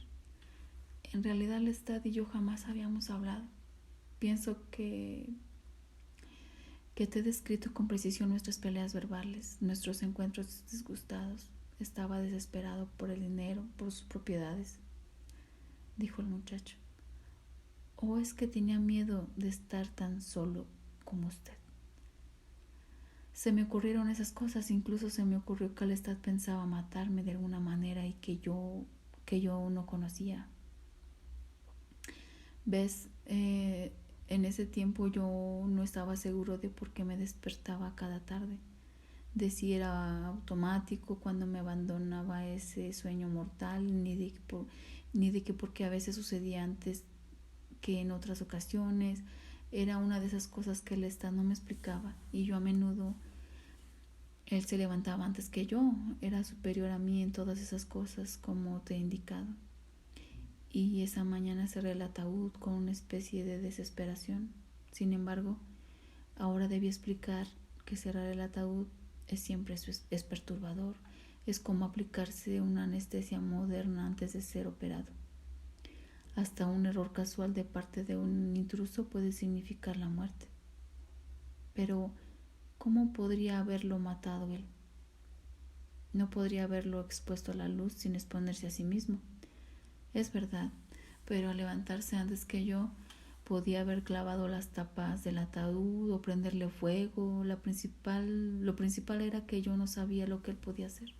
En realidad Lestat y yo jamás habíamos hablado. Pienso que te he descrito con precisión nuestras peleas verbales, nuestros encuentros disgustados. Estaba desesperado por el dinero, por sus propiedades, dijo el muchacho. ¿O es que tenía miedo de estar tan solo como usted? Se me ocurrieron esas cosas, incluso se me ocurrió que Lestat pensaba matarme de alguna manera y que yo no conocía. ¿Ves? En ese tiempo yo no estaba seguro de por qué me despertaba cada tarde, de si era automático cuando me abandonaba ese sueño mortal, ni de que porque a veces sucedía antes que en otras ocasiones. Era una de esas cosas que Lestat no me explicaba, y yo a menudo él se levantaba antes que yo, era superior a mí en todas esas cosas, como te he indicado. Y esa mañana cerré el ataúd con una especie de desesperación. Sin embargo, ahora debí explicar que cerrar el ataúd es perturbador. Es como aplicarse una anestesia moderna antes de ser operado. Hasta un error casual de parte de un intruso puede significar la muerte. Pero, ¿cómo podría haberlo matado él? No podría haberlo expuesto a la luz sin exponerse a sí mismo. Es verdad, pero al levantarse antes que yo, podía haber clavado las tapas del ataúd o prenderle fuego. Lo principal era que yo no sabía lo que él podía hacer.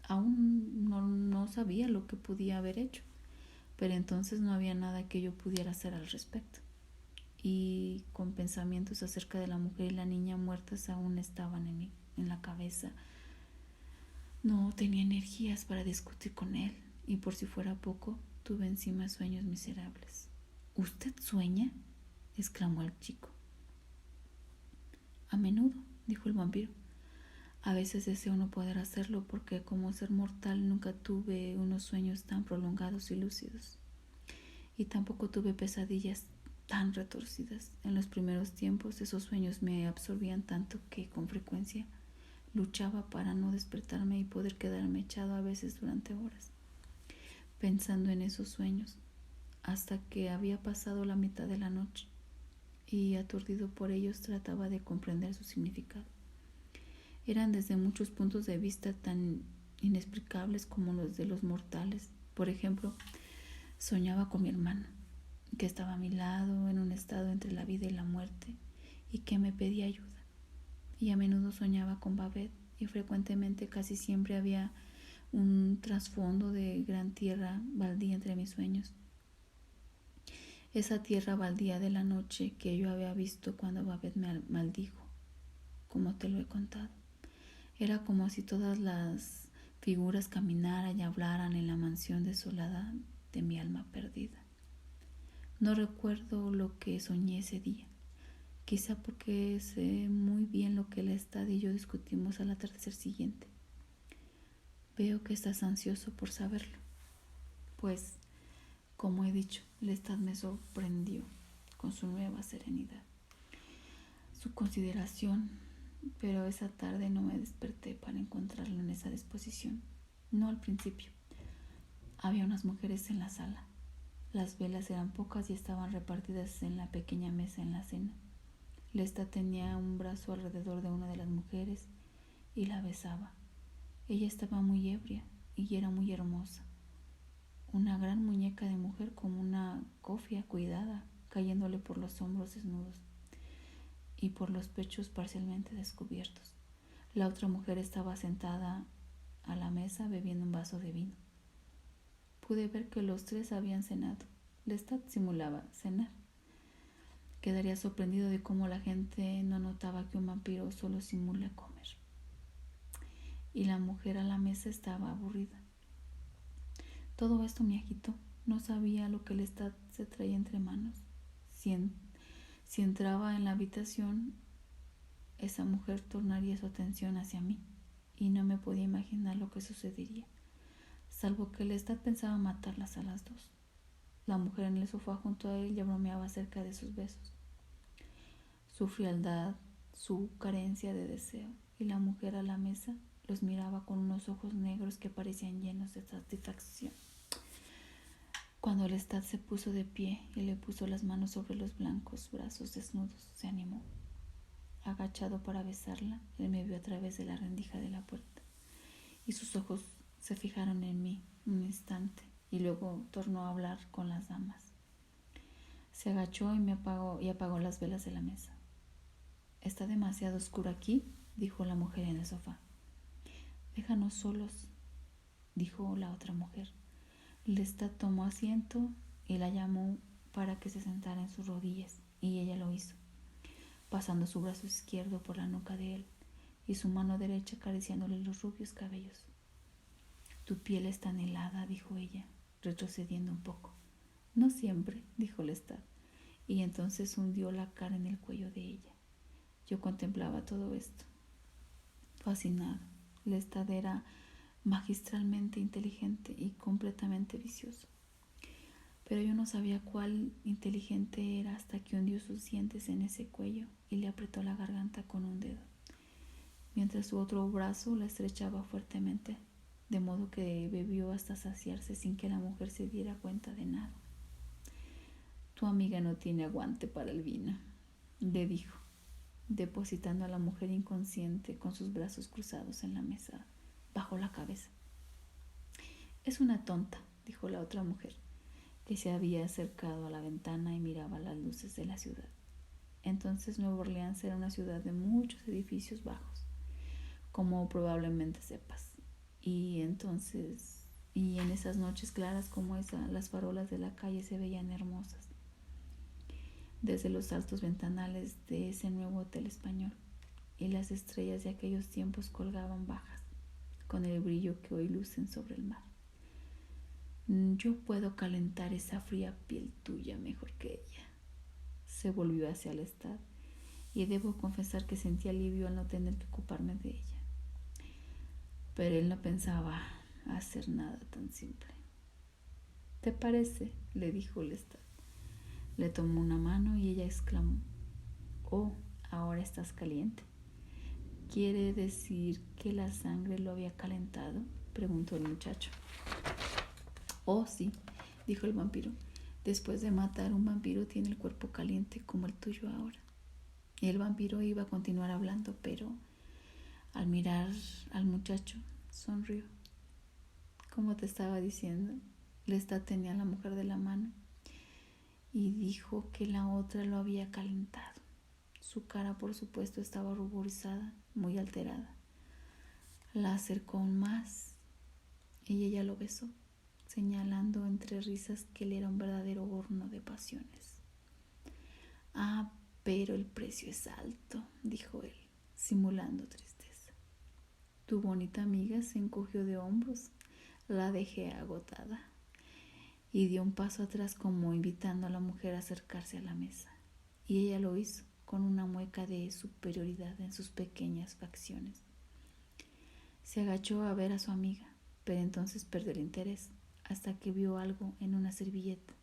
Aún no sabía lo que podía haber hecho, pero entonces no había nada que yo pudiera hacer al respecto. Y con pensamientos acerca de la mujer y la niña muertas aún estaban en la cabeza. No tenía energías para discutir con él, y por si fuera poco, tuve encima sueños miserables. ¿Usted sueña?, exclamó el chico. A menudo, dijo el vampiro. A veces deseo no poder hacerlo porque como ser mortal nunca tuve unos sueños tan prolongados y lúcidos. Y tampoco tuve pesadillas tan retorcidas. En los primeros tiempos esos sueños me absorbían tanto que con frecuencia luchaba para no despertarme y poder quedarme echado a veces durante horas, pensando en esos sueños, hasta que había pasado la mitad de la noche y, aturdido por ellos, trataba de comprender su significado. Eran desde muchos puntos de vista tan inexplicables como los de los mortales. Por ejemplo, soñaba con mi hermano, que estaba a mi lado en un estado entre la vida y la muerte y que me pedía ayuda. Y a menudo soñaba con Babette, y frecuentemente, casi siempre, había un trasfondo de gran tierra baldía entre mis sueños. Esa tierra baldía de la noche que yo había visto cuando Babette me maldijo, como te lo he contado. Era como si todas las figuras caminaran y hablaran en la mansión desolada de mi alma perdida. No recuerdo lo que soñé ese día, quizá porque sé muy bien lo que Lestat y yo discutimos al atardecer siguiente. Veo que estás ansioso por saberlo. Pues, Como he dicho, Lestat me sorprendió con su nueva serenidad, su consideración, pero esa tarde no me desperté para encontrarlo en esa disposición. No al principio. Había unas mujeres en la sala. Las velas eran pocas y estaban repartidas en la pequeña mesa en la cena. Lestat tenía un brazo alrededor de una de las mujeres y la besaba. Ella estaba muy ebria y era muy hermosa. Una gran muñeca de mujer como una cofia cuidada, cayéndole por los hombros desnudos y por los pechos parcialmente descubiertos. La otra mujer estaba sentada a la mesa bebiendo un vaso de vino. Pude ver que los tres habían cenado. Lestat simulaba cenar. Quedaría sorprendido de cómo la gente no notaba que un vampiro solo simula comer. Y la mujer a la mesa estaba aburrida. Todo esto me agitó. No sabía lo que Lestat se traía entre manos. Si entraba en la habitación, esa mujer tornaría su atención hacia mí, y no me podía imaginar lo que sucedería, salvo que Lestat pensaba matarlas a las dos. La mujer en el sofá junto a él ya bromeaba acerca de sus besos, su frialdad, su carencia de deseo, y la mujer a la mesa los miraba con unos ojos negros que parecían llenos de satisfacción. Cuando Lestat se puso de pie y le puso las manos sobre los blancos brazos desnudos, se animó. Agachado para besarla, él me vio a través de la rendija de la puerta, y sus ojos se fijaron en mí un instante, y luego tornó a hablar con las damas. Se agachó y apagó las velas de la mesa. «Está demasiado oscuro aquí», dijo la mujer en el sofá. «Déjanos solos», dijo la otra mujer. Lestat tomó asiento y la llamó para que se sentara en sus rodillas, y ella lo hizo, pasando su brazo izquierdo por la nuca de él y su mano derecha acariciándole los rubios cabellos. «Tu piel es tan helada», dijo ella, retrocediendo un poco. «No siempre», dijo Lestat, y entonces hundió la cara en el cuello de ella. Yo contemplaba todo esto, fascinado. Lestat era magistralmente inteligente y completamente vicioso. Pero yo no sabía cuál inteligente era hasta que hundió sus dientes en ese cuello y le apretó la garganta con un dedo, mientras su otro brazo la estrechaba fuertemente, de modo que bebió hasta saciarse sin que la mujer se diera cuenta de nada. «Tu amiga no tiene aguante para el vino», le dijo, depositando a la mujer inconsciente con sus brazos cruzados en la mesa bajo la cabeza. «Es una tonta», dijo la otra mujer, que se había acercado a la ventana y miraba las luces de la ciudad. Entonces Nueva Orleans era una ciudad de muchos edificios bajos, como probablemente sepas, y en esas noches claras como esa, las farolas de la calle se veían hermosas desde los altos ventanales de ese nuevo hotel español, y las estrellas de aquellos tiempos colgaban bajas, con el brillo que hoy lucen sobre el mar. «Yo puedo calentar esa fría piel tuya mejor que ella». Se volvió hacia Lestat, y debo confesar que sentí alivio al no tener que ocuparme de ella. Pero él no pensaba hacer nada tan simple. «¿Te parece?», le dijo Lestat. Le tomó una mano y ella exclamó: «Oh, ahora estás caliente». «¿Quiere decir que la sangre lo había calentado?», preguntó el muchacho. «Oh, sí», dijo el vampiro. «Después de matar, un vampiro tiene el cuerpo caliente como el tuyo ahora». Y el vampiro iba a continuar hablando, pero al mirar al muchacho sonrió. «Como te estaba diciendo», Lestat tenía a la mujer de la mano y dijo que la otra lo había calentado. Su cara, por supuesto, estaba ruborizada, muy alterada. La acercó aún más y ella lo besó, señalando entre risas que él era un verdadero horno de pasiones. «Ah, pero el precio es alto», dijo él, simulando tristeza. Tu bonita amiga se encogió de hombros. «La dejé agotada», y dio un paso atrás como invitando a la mujer a acercarse a la mesa, y ella lo hizo con una mueca de superioridad en sus pequeñas facciones. Se agachó a ver a su amiga, pero entonces perdió el interés, hasta que vio algo en una servilleta.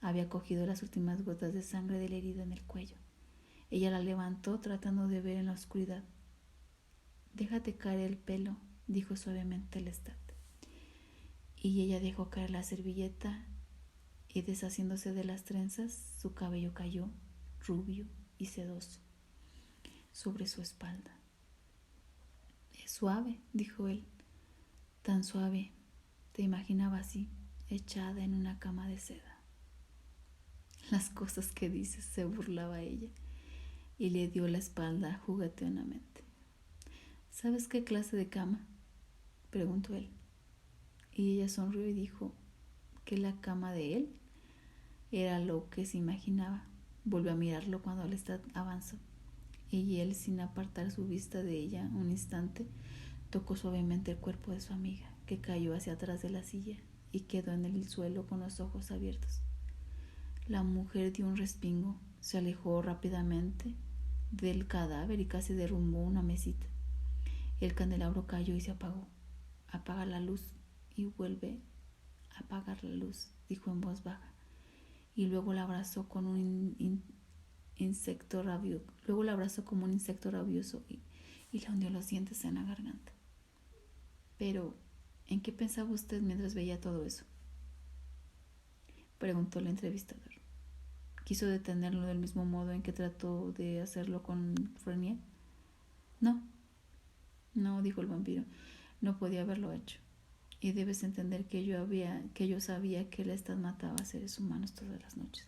Había cogido las últimas gotas de sangre de la herida en el cuello. Ella la levantó tratando de ver en la oscuridad. «Déjate caer el pelo», dijo suavemente Lestat. Y ella dejó caer la servilleta y, deshaciéndose de las trenzas, su cabello cayó, rubio y sedoso, sobre su espalda. «Es suave», dijo él, «tan suave. Te imaginaba así, echada en una cama de seda». «Las cosas que dices», se burlaba ella, y le dio la espalda juguetonamente. «¿Sabes qué clase de cama?», preguntó él. Y ella sonrió y dijo que la cama de él era lo que se imaginaba. Volvió a mirarlo cuando Lestat avanzó, y él, sin apartar su vista de ella un instante, tocó suavemente el cuerpo de su amiga, que cayó hacia atrás de la silla y quedó en el suelo con los ojos abiertos. La mujer dio un respingo, se alejó rápidamente del cadáver y casi derrumbó una mesita. El candelabro cayó y se apagó. «Apaga la luz y vuelve a apagar la luz», dijo en voz baja, y luego la abrazó como un insecto rabioso y le hundió los dientes en la garganta. «Pero, ¿en qué pensaba usted mientras veía todo eso?», preguntó el entrevistador. «¿Quiso detenerlo del mismo modo en que trató de hacerlo con Frenier?» No, dijo el vampiro, no podía haberlo hecho. Y debes entender que yo sabía que Lestat mataba a seres humanos todas las noches.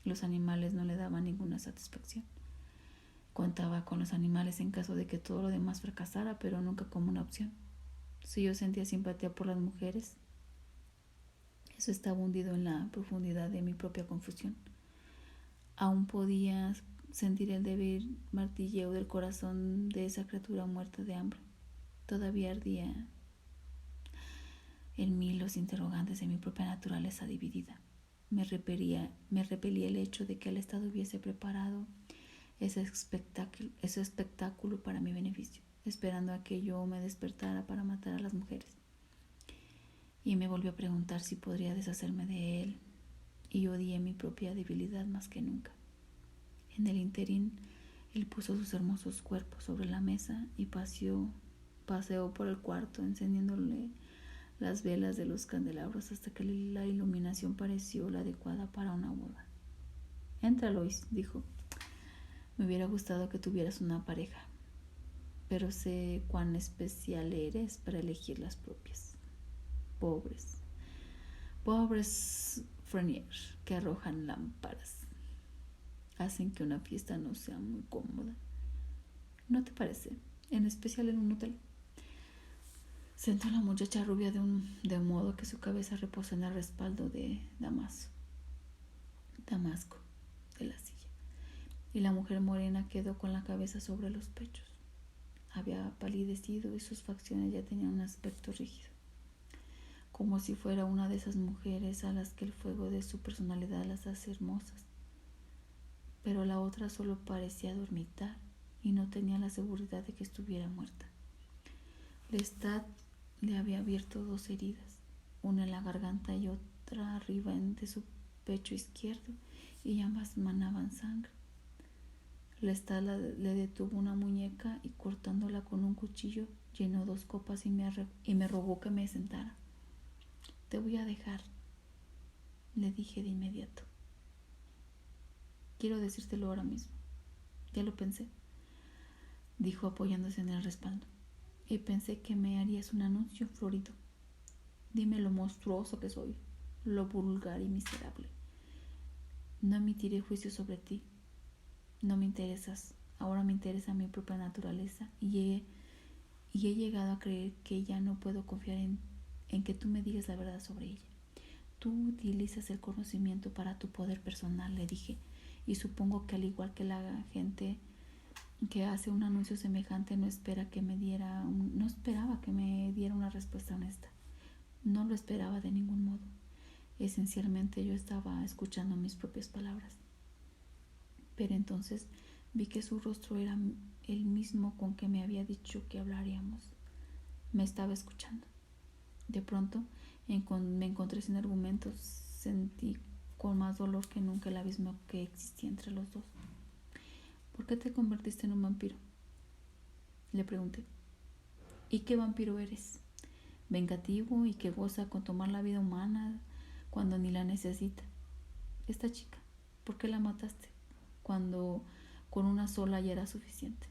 Los animales no le daban ninguna satisfacción. Contaba con los animales en caso de que todo lo demás fracasara, pero nunca como una opción. Si yo sentía simpatía por las mujeres, eso estaba hundido en la profundidad de mi propia confusión. Aún podía sentir el débil martilleo del corazón de esa criatura muerta de hambre. Todavía ardía en mí los interrogantes de mi propia naturaleza dividida. Me repelía el hecho de que el Estado hubiese preparado ese espectáculo para mi beneficio, esperando a que yo me despertara para matar a las mujeres. Y me volvió a preguntar si podría deshacerme de él, y odié mi propia debilidad más que nunca. En el ínterin, él puso sus hermosos cuerpos sobre la mesa y paseó por el cuarto, encendiéndole las velas de los candelabros hasta que la iluminación pareció la adecuada para una boda. «Entra, Lois», dijo. «Me hubiera gustado que tuvieras una pareja, pero sé cuán especial eres para elegir las propias. Pobres Frenier, que arrojan lámparas, hacen que una fiesta no sea muy cómoda. ¿No te parece? En especial en un hotel». Sentó la muchacha rubia de modo que su cabeza reposó en el respaldo de damasco de la silla, y la mujer morena quedó con la cabeza sobre los pechos. Había palidecido y sus facciones ya tenían un aspecto rígido, como si fuera una de esas mujeres a las que el fuego de su personalidad las hace hermosas. Pero la otra solo parecía dormitar y no tenía la seguridad de que estuviera muerta. Lestat le había abierto 2 heridas, una en la garganta y otra arriba de su pecho izquierdo, y ambas manaban sangre. Lestat le detuvo una muñeca y, cortándola con un cuchillo, llenó 2 copas y me rogó que me sentara. «Te voy a dejar», le dije de inmediato. «Quiero decírtelo ahora mismo. Ya lo pensé», dijo apoyándose en el respaldo. «Y pensé que me harías un anuncio florido. Dime lo monstruoso que soy, lo vulgar y miserable. No emitiré juicio sobre ti. No me interesas. Ahora me interesa mi propia naturaleza y he llegado a creer que ya no puedo confiar en que tú me digas la verdad sobre ella. Tú utilizas el conocimiento para tu poder personal», le dije, «y supongo que al igual que la gente que hace un anuncio semejante no esperaba que me diera una respuesta honesta. No lo esperaba de ningún modo. Esencialmente yo estaba escuchando mis propias palabras. Pero entonces vi que su rostro era el mismo con que me había dicho que hablaríamos. Me estaba escuchando. De pronto Me encontré sin argumentos. Sentí con más dolor que nunca el abismo que existía entre los dos. ¿Por qué te convertiste en un vampiro?, le pregunté. ¿Y qué vampiro eres? ¿Vengativo y que goza con tomar la vida humana cuando ni la necesita? Esta chica, ¿por qué la mataste cuando con una sola ya era suficiente?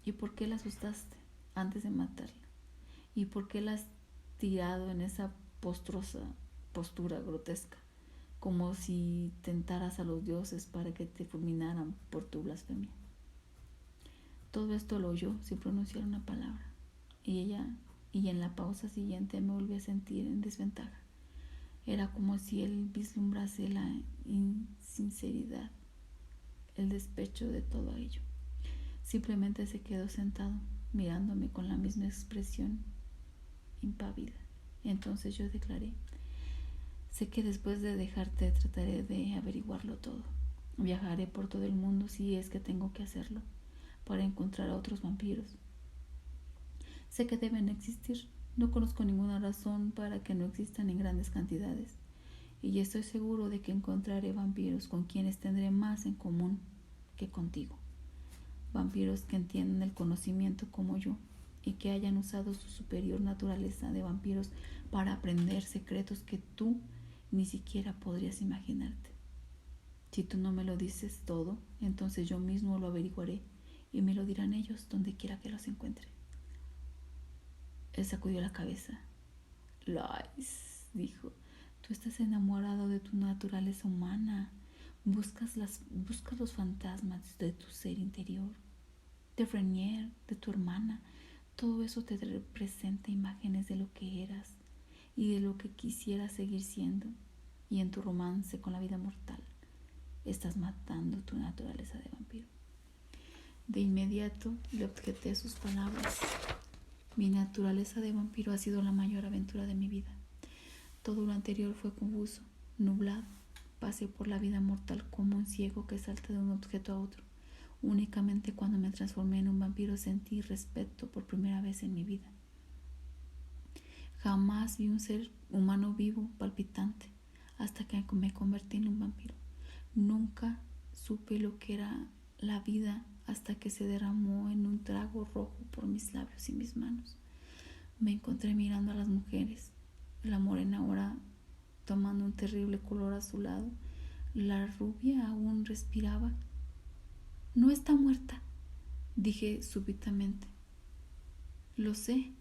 ¿Y por qué la asustaste antes de matarla? ¿Y por qué la has tirado en esa postura grotesca, como si tentaras a los dioses para que te fulminaran por tu blasfemia? Todo esto lo oyó sin pronunciar una palabra, y en la pausa siguiente me volví a sentir en desventaja. Era como si él vislumbrase la insinceridad, el despecho de todo ello. Simplemente se quedó sentado, mirándome con la misma expresión impávida. Entonces yo declaré: sé que después de dejarte trataré de averiguarlo todo. Viajaré por todo el mundo si es que tengo que hacerlo, para encontrar a otros vampiros. Sé que deben existir. No conozco ninguna razón para que no existan en grandes cantidades. Y estoy seguro de que encontraré vampiros con quienes tendré más en común que contigo. Vampiros que entiendan el conocimiento como yo y que hayan usado su superior naturaleza de vampiros para aprender secretos que tú ni siquiera podrías imaginarte. Si tú no me lo dices todo, entonces yo mismo lo averiguaré y me lo dirán ellos donde quiera que los encuentre. Él sacudió la cabeza. Lois, dijo, tú estás enamorado de tu naturaleza humana. Buscas los fantasmas de tu ser interior, de Renier, de tu hermana. Todo eso te representa imágenes de lo que eras y de lo que quisieras seguir siendo. Y en tu romance con la vida mortal estás matando tu naturaleza de vampiro. De inmediato le objeté sus palabras. Mi naturaleza de vampiro ha sido la mayor aventura de mi vida. Todo lo anterior fue confuso, nublado. Pasé por la vida mortal como un ciego que salta de un objeto a otro. Únicamente cuando me transformé en un vampiro sentí respeto por primera vez en mi vida. Jamás vi un ser humano vivo, palpitante, hasta que me convertí en un vampiro. Nunca supe lo que era la vida hasta que se derramó en un trago rojo por mis labios y mis manos. Me encontré mirando a las mujeres, la morena ahora tomando un terrible color azulado. La rubia aún respiraba. No está muerta, dije súbitamente. Lo sé.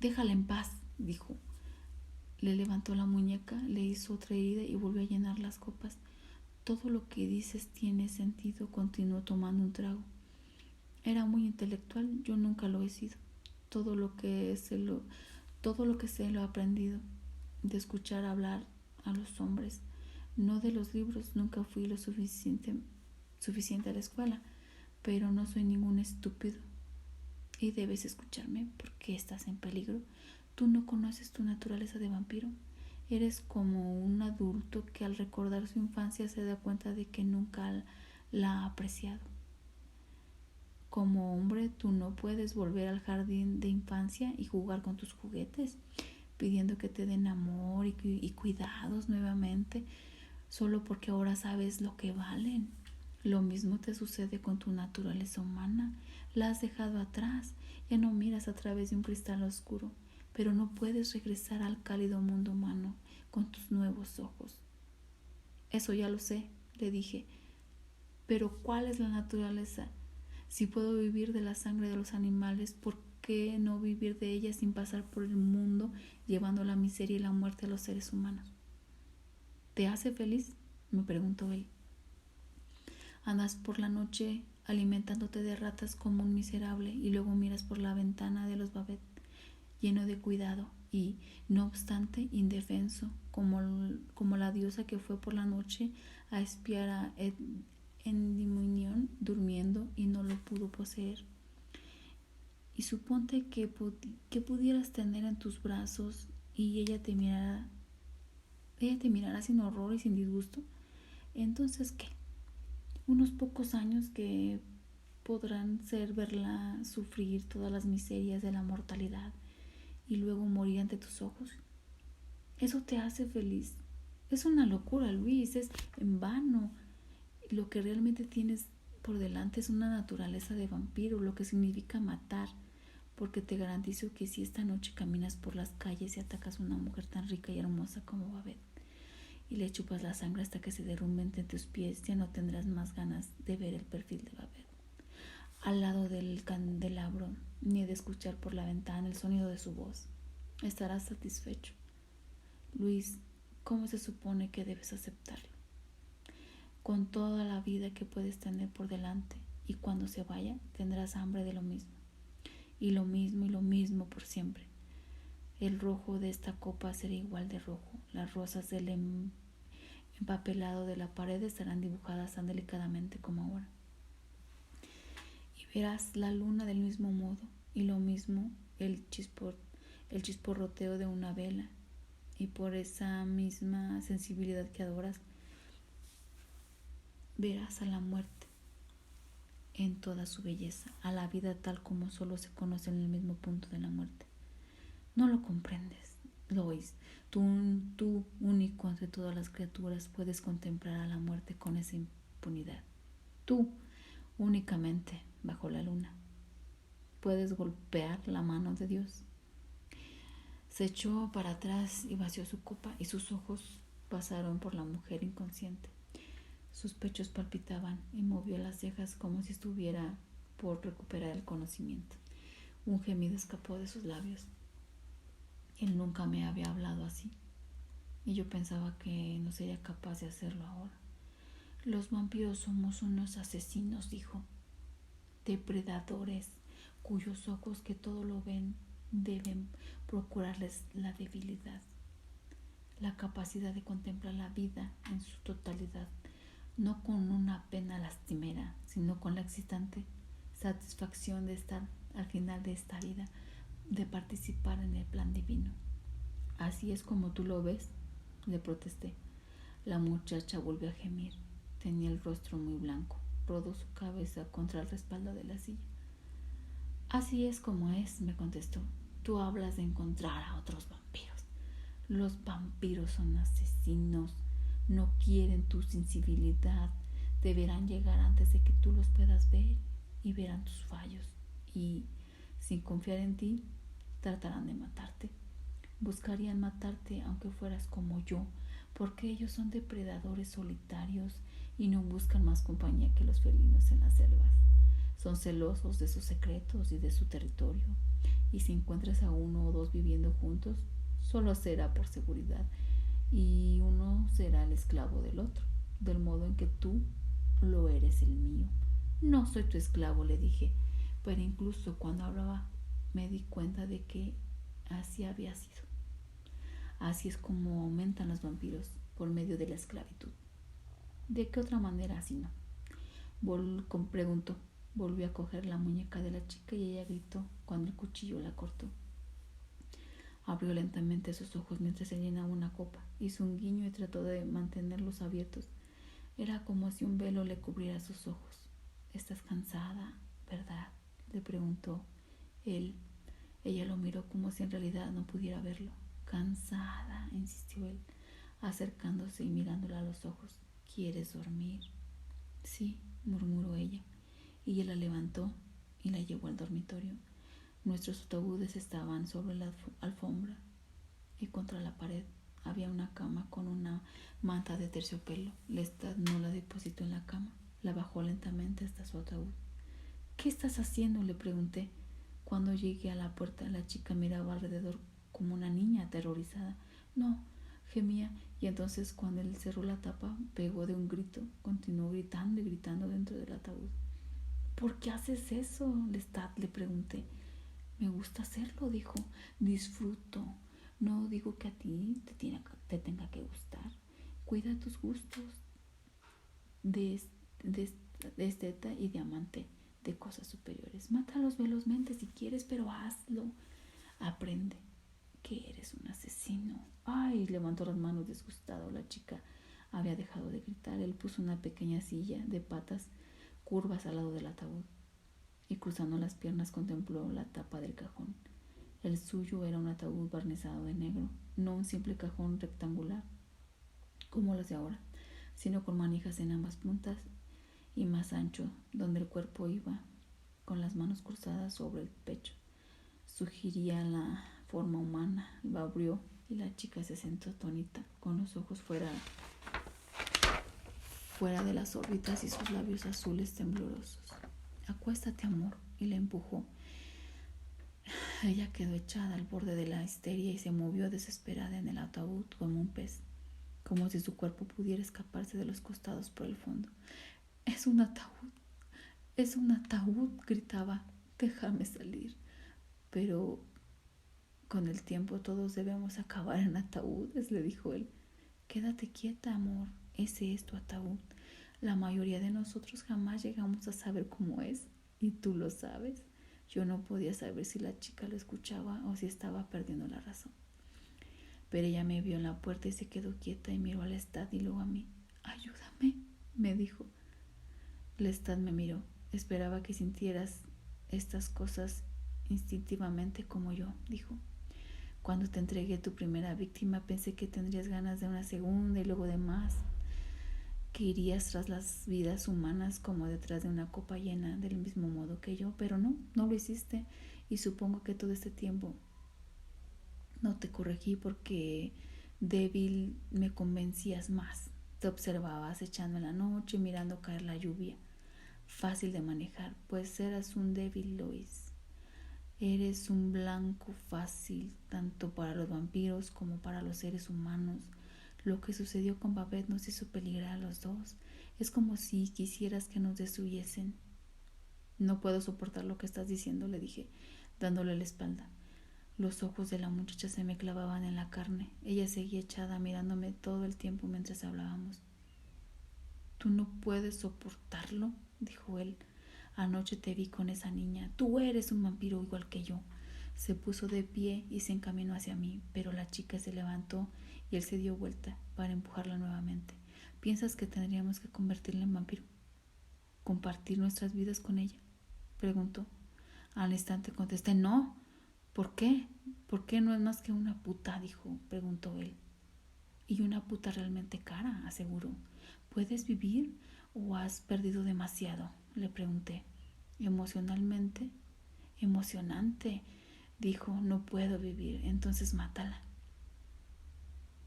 Déjala en paz, dijo. Le levantó la muñeca, le hizo otra herida y volvió a llenar las copas. Todo lo que dices tiene sentido, continuó tomando un trago. Era muy intelectual, yo nunca lo he sido. Todo lo que sé lo he aprendido de escuchar hablar a los hombres, no de los libros. Nunca fui lo suficiente a la escuela, pero no soy ningún estúpido y debes escucharme porque estás en peligro. Tú no conoces tu naturaleza de vampiro. Eres como un adulto que al recordar su infancia se da cuenta de que nunca la ha apreciado. Como hombre, tú no puedes volver al jardín de infancia y jugar con tus juguetes, pidiendo que te den amor y cuidados nuevamente, solo porque ahora sabes lo que valen. Lo mismo te sucede con tu naturaleza humana. La has dejado atrás. Ya no miras a través de un cristal oscuro, pero no puedes regresar al cálido mundo humano con tus nuevos ojos. Eso ya lo sé, le dije. Pero ¿cuál es la naturaleza? Si puedo vivir de la sangre de los animales, ¿por qué no vivir de ella sin pasar por el mundo llevando la miseria y la muerte a los seres humanos? ¿Te hace feliz?, me preguntó él. Andas por la noche alimentándote de ratas como un miserable y luego miras por la ventana de los Babet, lleno de cuidado y, no obstante, indefenso, como la diosa que fue por la noche a espiar a Endymion durmiendo y no lo pudo poseer. Y suponte que pudieras tener en tus brazos y ella te mirara sin horror y sin disgusto. Entonces, ¿qué? Unos pocos años que podrán ser verla sufrir todas las miserias de la mortalidad y luego morir ante tus ojos. Eso te hace feliz. Es una locura, Luis, es en vano. Lo que realmente tienes por delante es una naturaleza de vampiro, lo que significa matar, porque te garantizo que si esta noche caminas por las calles y atacas a una mujer tan rica y hermosa como Babette y le chupas la sangre hasta que se derrumbe entre tus pies, ya no tendrás más ganas de ver el perfil de Babette al lado del candelabro, ni de escuchar por la ventana el sonido de su voz. Estarás satisfecho. Luis, ¿cómo se supone que debes aceptarlo? Con toda la vida que puedes tener por delante, y cuando se vaya tendrás hambre de lo mismo, y lo mismo y lo mismo por siempre. El rojo de esta copa será igual de rojo, las rosas del empapelado de la pared estarán dibujadas tan delicadamente como ahora, y verás la luna del mismo modo, y lo mismo el chisporroteo de una vela, y por esa misma sensibilidad que adoras, verás a la muerte en toda su belleza, a la vida tal como solo se conoce en el mismo punto de la muerte. No lo comprendes, Lois. Tú único entre todas las criaturas, puedes contemplar a la muerte con esa impunidad. Tú, únicamente, bajo la luna, puedes golpear la mano de Dios. Se echó para atrás y vació su copa, y sus ojos pasaron por la mujer inconsciente. Sus pechos palpitaban y movió las cejas como si estuviera por recuperar el conocimiento. Un gemido escapó de sus labios. Él nunca me había hablado así, y yo pensaba que no sería capaz de hacerlo ahora. Los vampiros somos unos asesinos, dijo, depredadores, cuyos ojos que todo lo ven deben procurarles la debilidad, la capacidad de contemplar la vida en su totalidad, no con una pena lastimera, sino con la excitante satisfacción de estar al final de esta vida, de participar en el plan divino. Así es como tú lo ves, le protesté. La muchacha volvió a gemir. Tenía el rostro muy blanco. Rodó su cabeza contra el respaldo de la silla. Así es como es, me contestó. Tú hablas de encontrar a otros vampiros. Los vampiros son asesinos. No quieren tu sensibilidad. Deberán llegar antes de que tú los puedas ver y verán tus fallos. Y, sin confiar en ti, tratarán de matarte. Buscarían matarte aunque fueras como yo, porque ellos son depredadores solitarios y no buscan más compañía que los felinos en las selvas. Son celosos de sus secretos y de su territorio, y si encuentras a uno o dos viviendo juntos, solo será por seguridad, y uno será el esclavo del otro, del modo en que tú lo eres el mío. No soy tu esclavo, le dije, pero incluso cuando hablaba me di cuenta de que así había sido. Así es como aumentan los vampiros, por medio de la esclavitud. ¿De qué otra manera si no? Preguntó. Volvió a coger la muñeca de la chica y ella gritó cuando el cuchillo la cortó. Abrió lentamente sus ojos mientras se llenaba una copa. Hizo un guiño y trató de mantenerlos abiertos. Era como si un velo le cubriera sus ojos. ¿Estás cansada, verdad?, le preguntó él. Ella lo miró como si en realidad no pudiera verlo. Cansada, insistió él, acercándose y mirándola a los ojos. ¿Quieres dormir? Sí, murmuró ella, y él la levantó y la llevó al dormitorio. Nuestros ataúdes estaban sobre la alfombra y contra la pared había una cama con una manta de terciopelo. Lestat no la depositó en la cama, la bajó lentamente hasta su ataúd. ¿Qué estás haciendo?, le pregunté. Cuando llegué a la puerta, la chica miraba alrededor como una niña aterrorizada. No, gemía, y entonces cuando él cerró la tapa, pegó de un grito. Continuó gritando y gritando dentro del ataúd. ¿Por qué haces eso, Lestat?, le pregunté. Me gusta hacerlo, dijo. Disfruto. No digo que a ti te tenga que gustar. Cuida tus gustos de esteta y diamante, de cosas superiores. Mátalos velozmente si quieres, pero hazlo. Aprende que eres un asesino. Ay, levantó las manos disgustado. La chica había dejado de gritar. Él puso una pequeña silla de patas curvas al lado del ataúd y cruzando las piernas contempló la tapa del cajón. El suyo era un ataúd barnizado de negro, no un simple cajón rectangular como los de ahora, sino con manijas en ambas puntas y más ancho, donde el cuerpo iba con las manos cruzadas sobre el pecho. Sugería la forma humana. Lo abrió y la chica se sentó atónita, con los ojos fuera de las órbitas y sus labios azules temblorosos. Acuéstate, amor, y la empujó. Ella quedó echada al borde de la histeria y se movió desesperada en el ataúd como un pez, como si su cuerpo pudiera escaparse de los costados por el fondo. Es un ataúd, gritaba. Déjame salir. Pero con el tiempo todos debemos acabar en ataúdes, le dijo él. Quédate quieta, amor, ese es tu ataúd. La mayoría de nosotros jamás llegamos a saber cómo es, y tú lo sabes. Yo no podía saber si la chica lo escuchaba o si estaba perdiendo la razón. Pero ella me vio en la puerta y se quedó quieta y miró a Lestat y luego a mí. Ayúdame, me dijo. Lestat me miró. Esperaba que sintieras estas cosas instintivamente como yo, dijo. Cuando te entregué tu primera víctima pensé que tendrías ganas de una segunda y luego de más, que irías tras las vidas humanas como detrás de una copa llena del mismo modo que yo, pero no lo hiciste, y supongo que todo este tiempo no te corregí porque débil me convencías más. Te observaba acechando en la noche, mirando caer la lluvia. Fácil de manejar, pues eras un débil, Lois. Eres un blanco fácil, tanto para los vampiros como para los seres humanos. Lo que sucedió con Babette nos hizo peligrar a los dos. Es como si quisieras que nos destruyesen. No puedo soportar lo que estás diciendo, le dije, dándole la espalda. Los ojos de la muchacha se me clavaban en la carne. Ella seguía echada mirándome todo el tiempo mientras hablábamos. ¿Tú no puedes soportarlo?, dijo él. Anoche te vi con esa niña. Tú eres un vampiro igual que yo. Se puso de pie y se encaminó hacia mí, pero la chica se levantó y él se dio vuelta para empujarla nuevamente. ¿Piensas que tendríamos que convertirla en vampiro? ¿Compartir nuestras vidas con ella?, preguntó. Al instante contesté, no. ¿Por qué? ¿Por qué no es más que una puta?, preguntó él. Y una puta realmente cara, aseguró. ¿Puedes vivir o has perdido demasiado?, le pregunté. Emocionante, dijo. No puedo vivir, entonces mátala.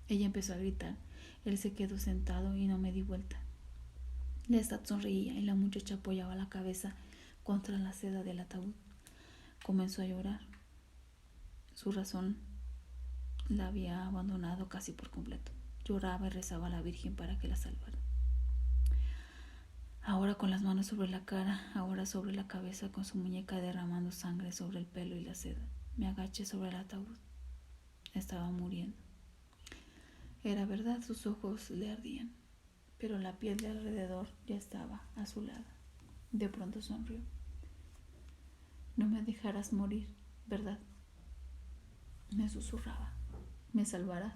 Ella empezó a gritar. Él se quedó sentado y no me di vuelta. Lestat sonreía y la muchacha apoyaba la cabeza contra la seda del ataúd. Comenzó a llorar. Su razón la había abandonado casi por completo. Lloraba y rezaba a la Virgen para que la salvara. Ahora con las manos sobre la cara, ahora sobre la cabeza, con su muñeca derramando sangre sobre el pelo y la seda. Me agaché sobre el ataúd. Estaba muriendo. Era verdad, sus ojos le ardían, pero la piel de alrededor ya estaba azulada. De pronto sonrió. No me dejarás morir, ¿verdad?, me susurraba. ¿Me salvarás?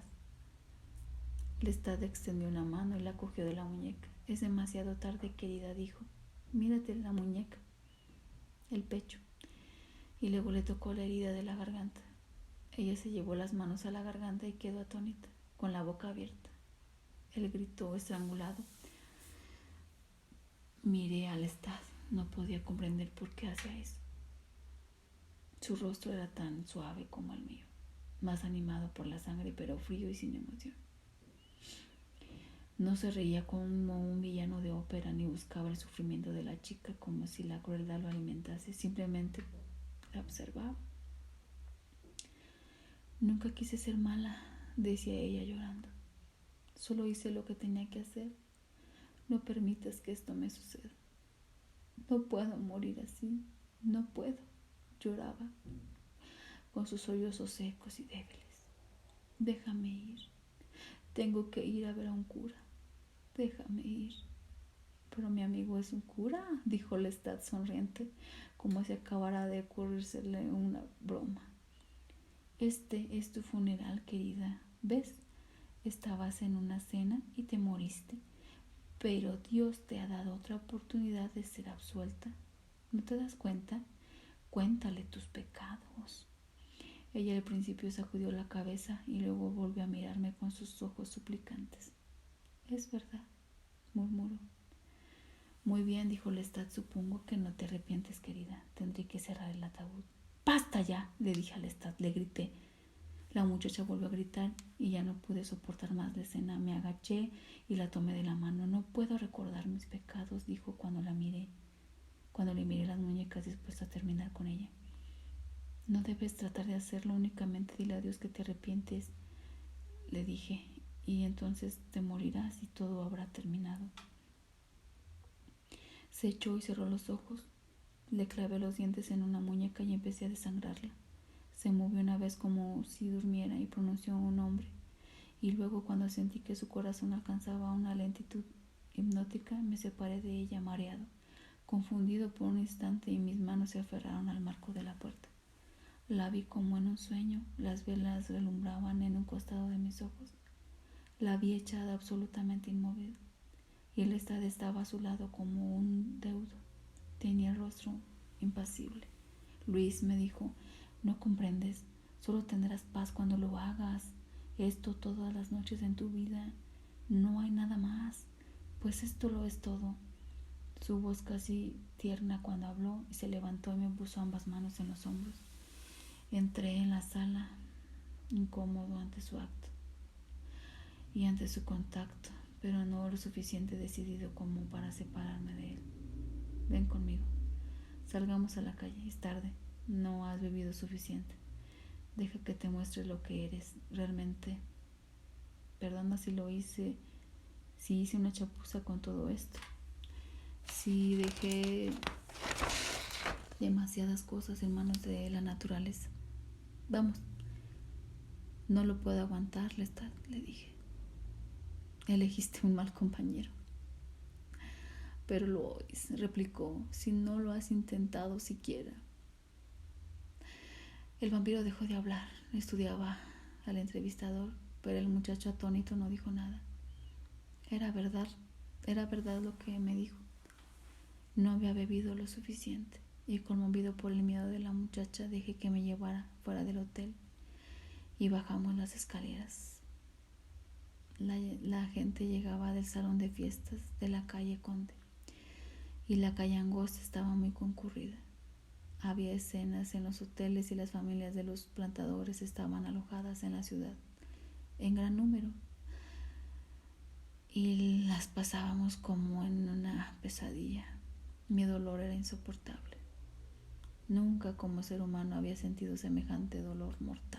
Lestat extendió una mano y la cogió de la muñeca. Es demasiado tarde, querida, dijo. Mírate la muñeca, el pecho. Y luego le tocó la herida de la garganta. Ella se llevó las manos a la garganta y quedó atónita, con la boca abierta. Él gritó estrangulado. Miré a Lestat. No podía comprender por qué hacía eso. Su rostro era tan suave como el mío, más animado por la sangre, pero frío y sin emoción. No se reía como un villano de ópera ni buscaba el sufrimiento de la chica como si la crueldad lo alimentase. Simplemente la observaba. Nunca quise ser mala, decía ella llorando. Solo hice lo que tenía que hacer. No permitas que esto me suceda. No puedo morir así. No puedo. Lloraba con sus sollozos secos y débiles. Déjame ir. Tengo que ir a ver a un cura. Déjame ir. Pero mi amigo es un cura, dijo Lestat sonriente, como si acabara de ocurrírsele una broma. Este es tu funeral, querida. ¿Ves? Estabas en una cena y te moriste, pero Dios te ha dado otra oportunidad de ser absuelta. ¿No te das cuenta? Cuéntale tus pecados. Ella al principio sacudió la cabeza y luego volvió a mirarme con sus ojos suplicantes. Es verdad, murmuró. Muy bien, dijo Lestat, supongo que no te arrepientes, querida. Tendré que cerrar el ataúd. ¡Basta ya!, le dije a Lestat, le grité. La muchacha volvió a gritar y ya no pude soportar más la escena. Me agaché y la tomé de la mano. No puedo recordar mis pecados, dijo cuando le miré las muñecas dispuesta a terminar con ella. No debes tratar de hacerlo, únicamente dile a Dios que te arrepientes, le dije, y entonces te morirás y todo habrá terminado. Se echó y cerró los ojos. Le clavé los dientes en una muñeca y empecé a desangrarla. Se movió una vez como si durmiera y pronunció un nombre. Y luego, cuando sentí que su corazón alcanzaba una lentitud hipnótica, me separé de ella mareado, confundido por un instante, y mis manos se aferraron al marco de la puerta. La vi como en un sueño. Las velas relumbraban en un costado de mis ojos. La vi echada absolutamente inmóvil, y Lestat estaba a su lado como un deudo. Tenía el rostro impasible. Luis, me dijo, no comprendes. Solo tendrás paz cuando lo hagas. Esto todas las noches en tu vida. No hay nada más. Pues esto lo es todo. Su voz casi tierna cuando habló, y se levantó y me puso ambas manos en los hombros. Entré en la sala, incómodo ante su acto y ante su contacto, pero no lo suficiente decidido como para separarme de él. Ven conmigo. Salgamos a la calle. Es tarde. No has bebido suficiente. Deja que te muestre lo que eres realmente. Perdona si hice una chapuza con todo esto. Si dejé demasiadas cosas en manos de la naturaleza. Vamos. No lo puedo aguantar, Lestat, le dije. Elegiste un mal compañero. Pero Lois, replicó, si no lo has intentado siquiera. El vampiro dejó de hablar. Estudiaba al entrevistador, pero el muchacho atónito no dijo nada. Era verdad lo que me dijo. No había bebido lo suficiente, y conmovido por el miedo de la muchacha, dejé que me llevara fuera del hotel y bajamos las escaleras. La gente llegaba del salón de fiestas de la calle Conde, y la calle angosta estaba muy concurrida. Había escenas en los hoteles y las familias de los plantadores estaban alojadas en la ciudad en gran número, y las pasábamos como en una pesadilla. Mi dolor era insoportable. Nunca como ser humano había sentido semejante dolor mortal.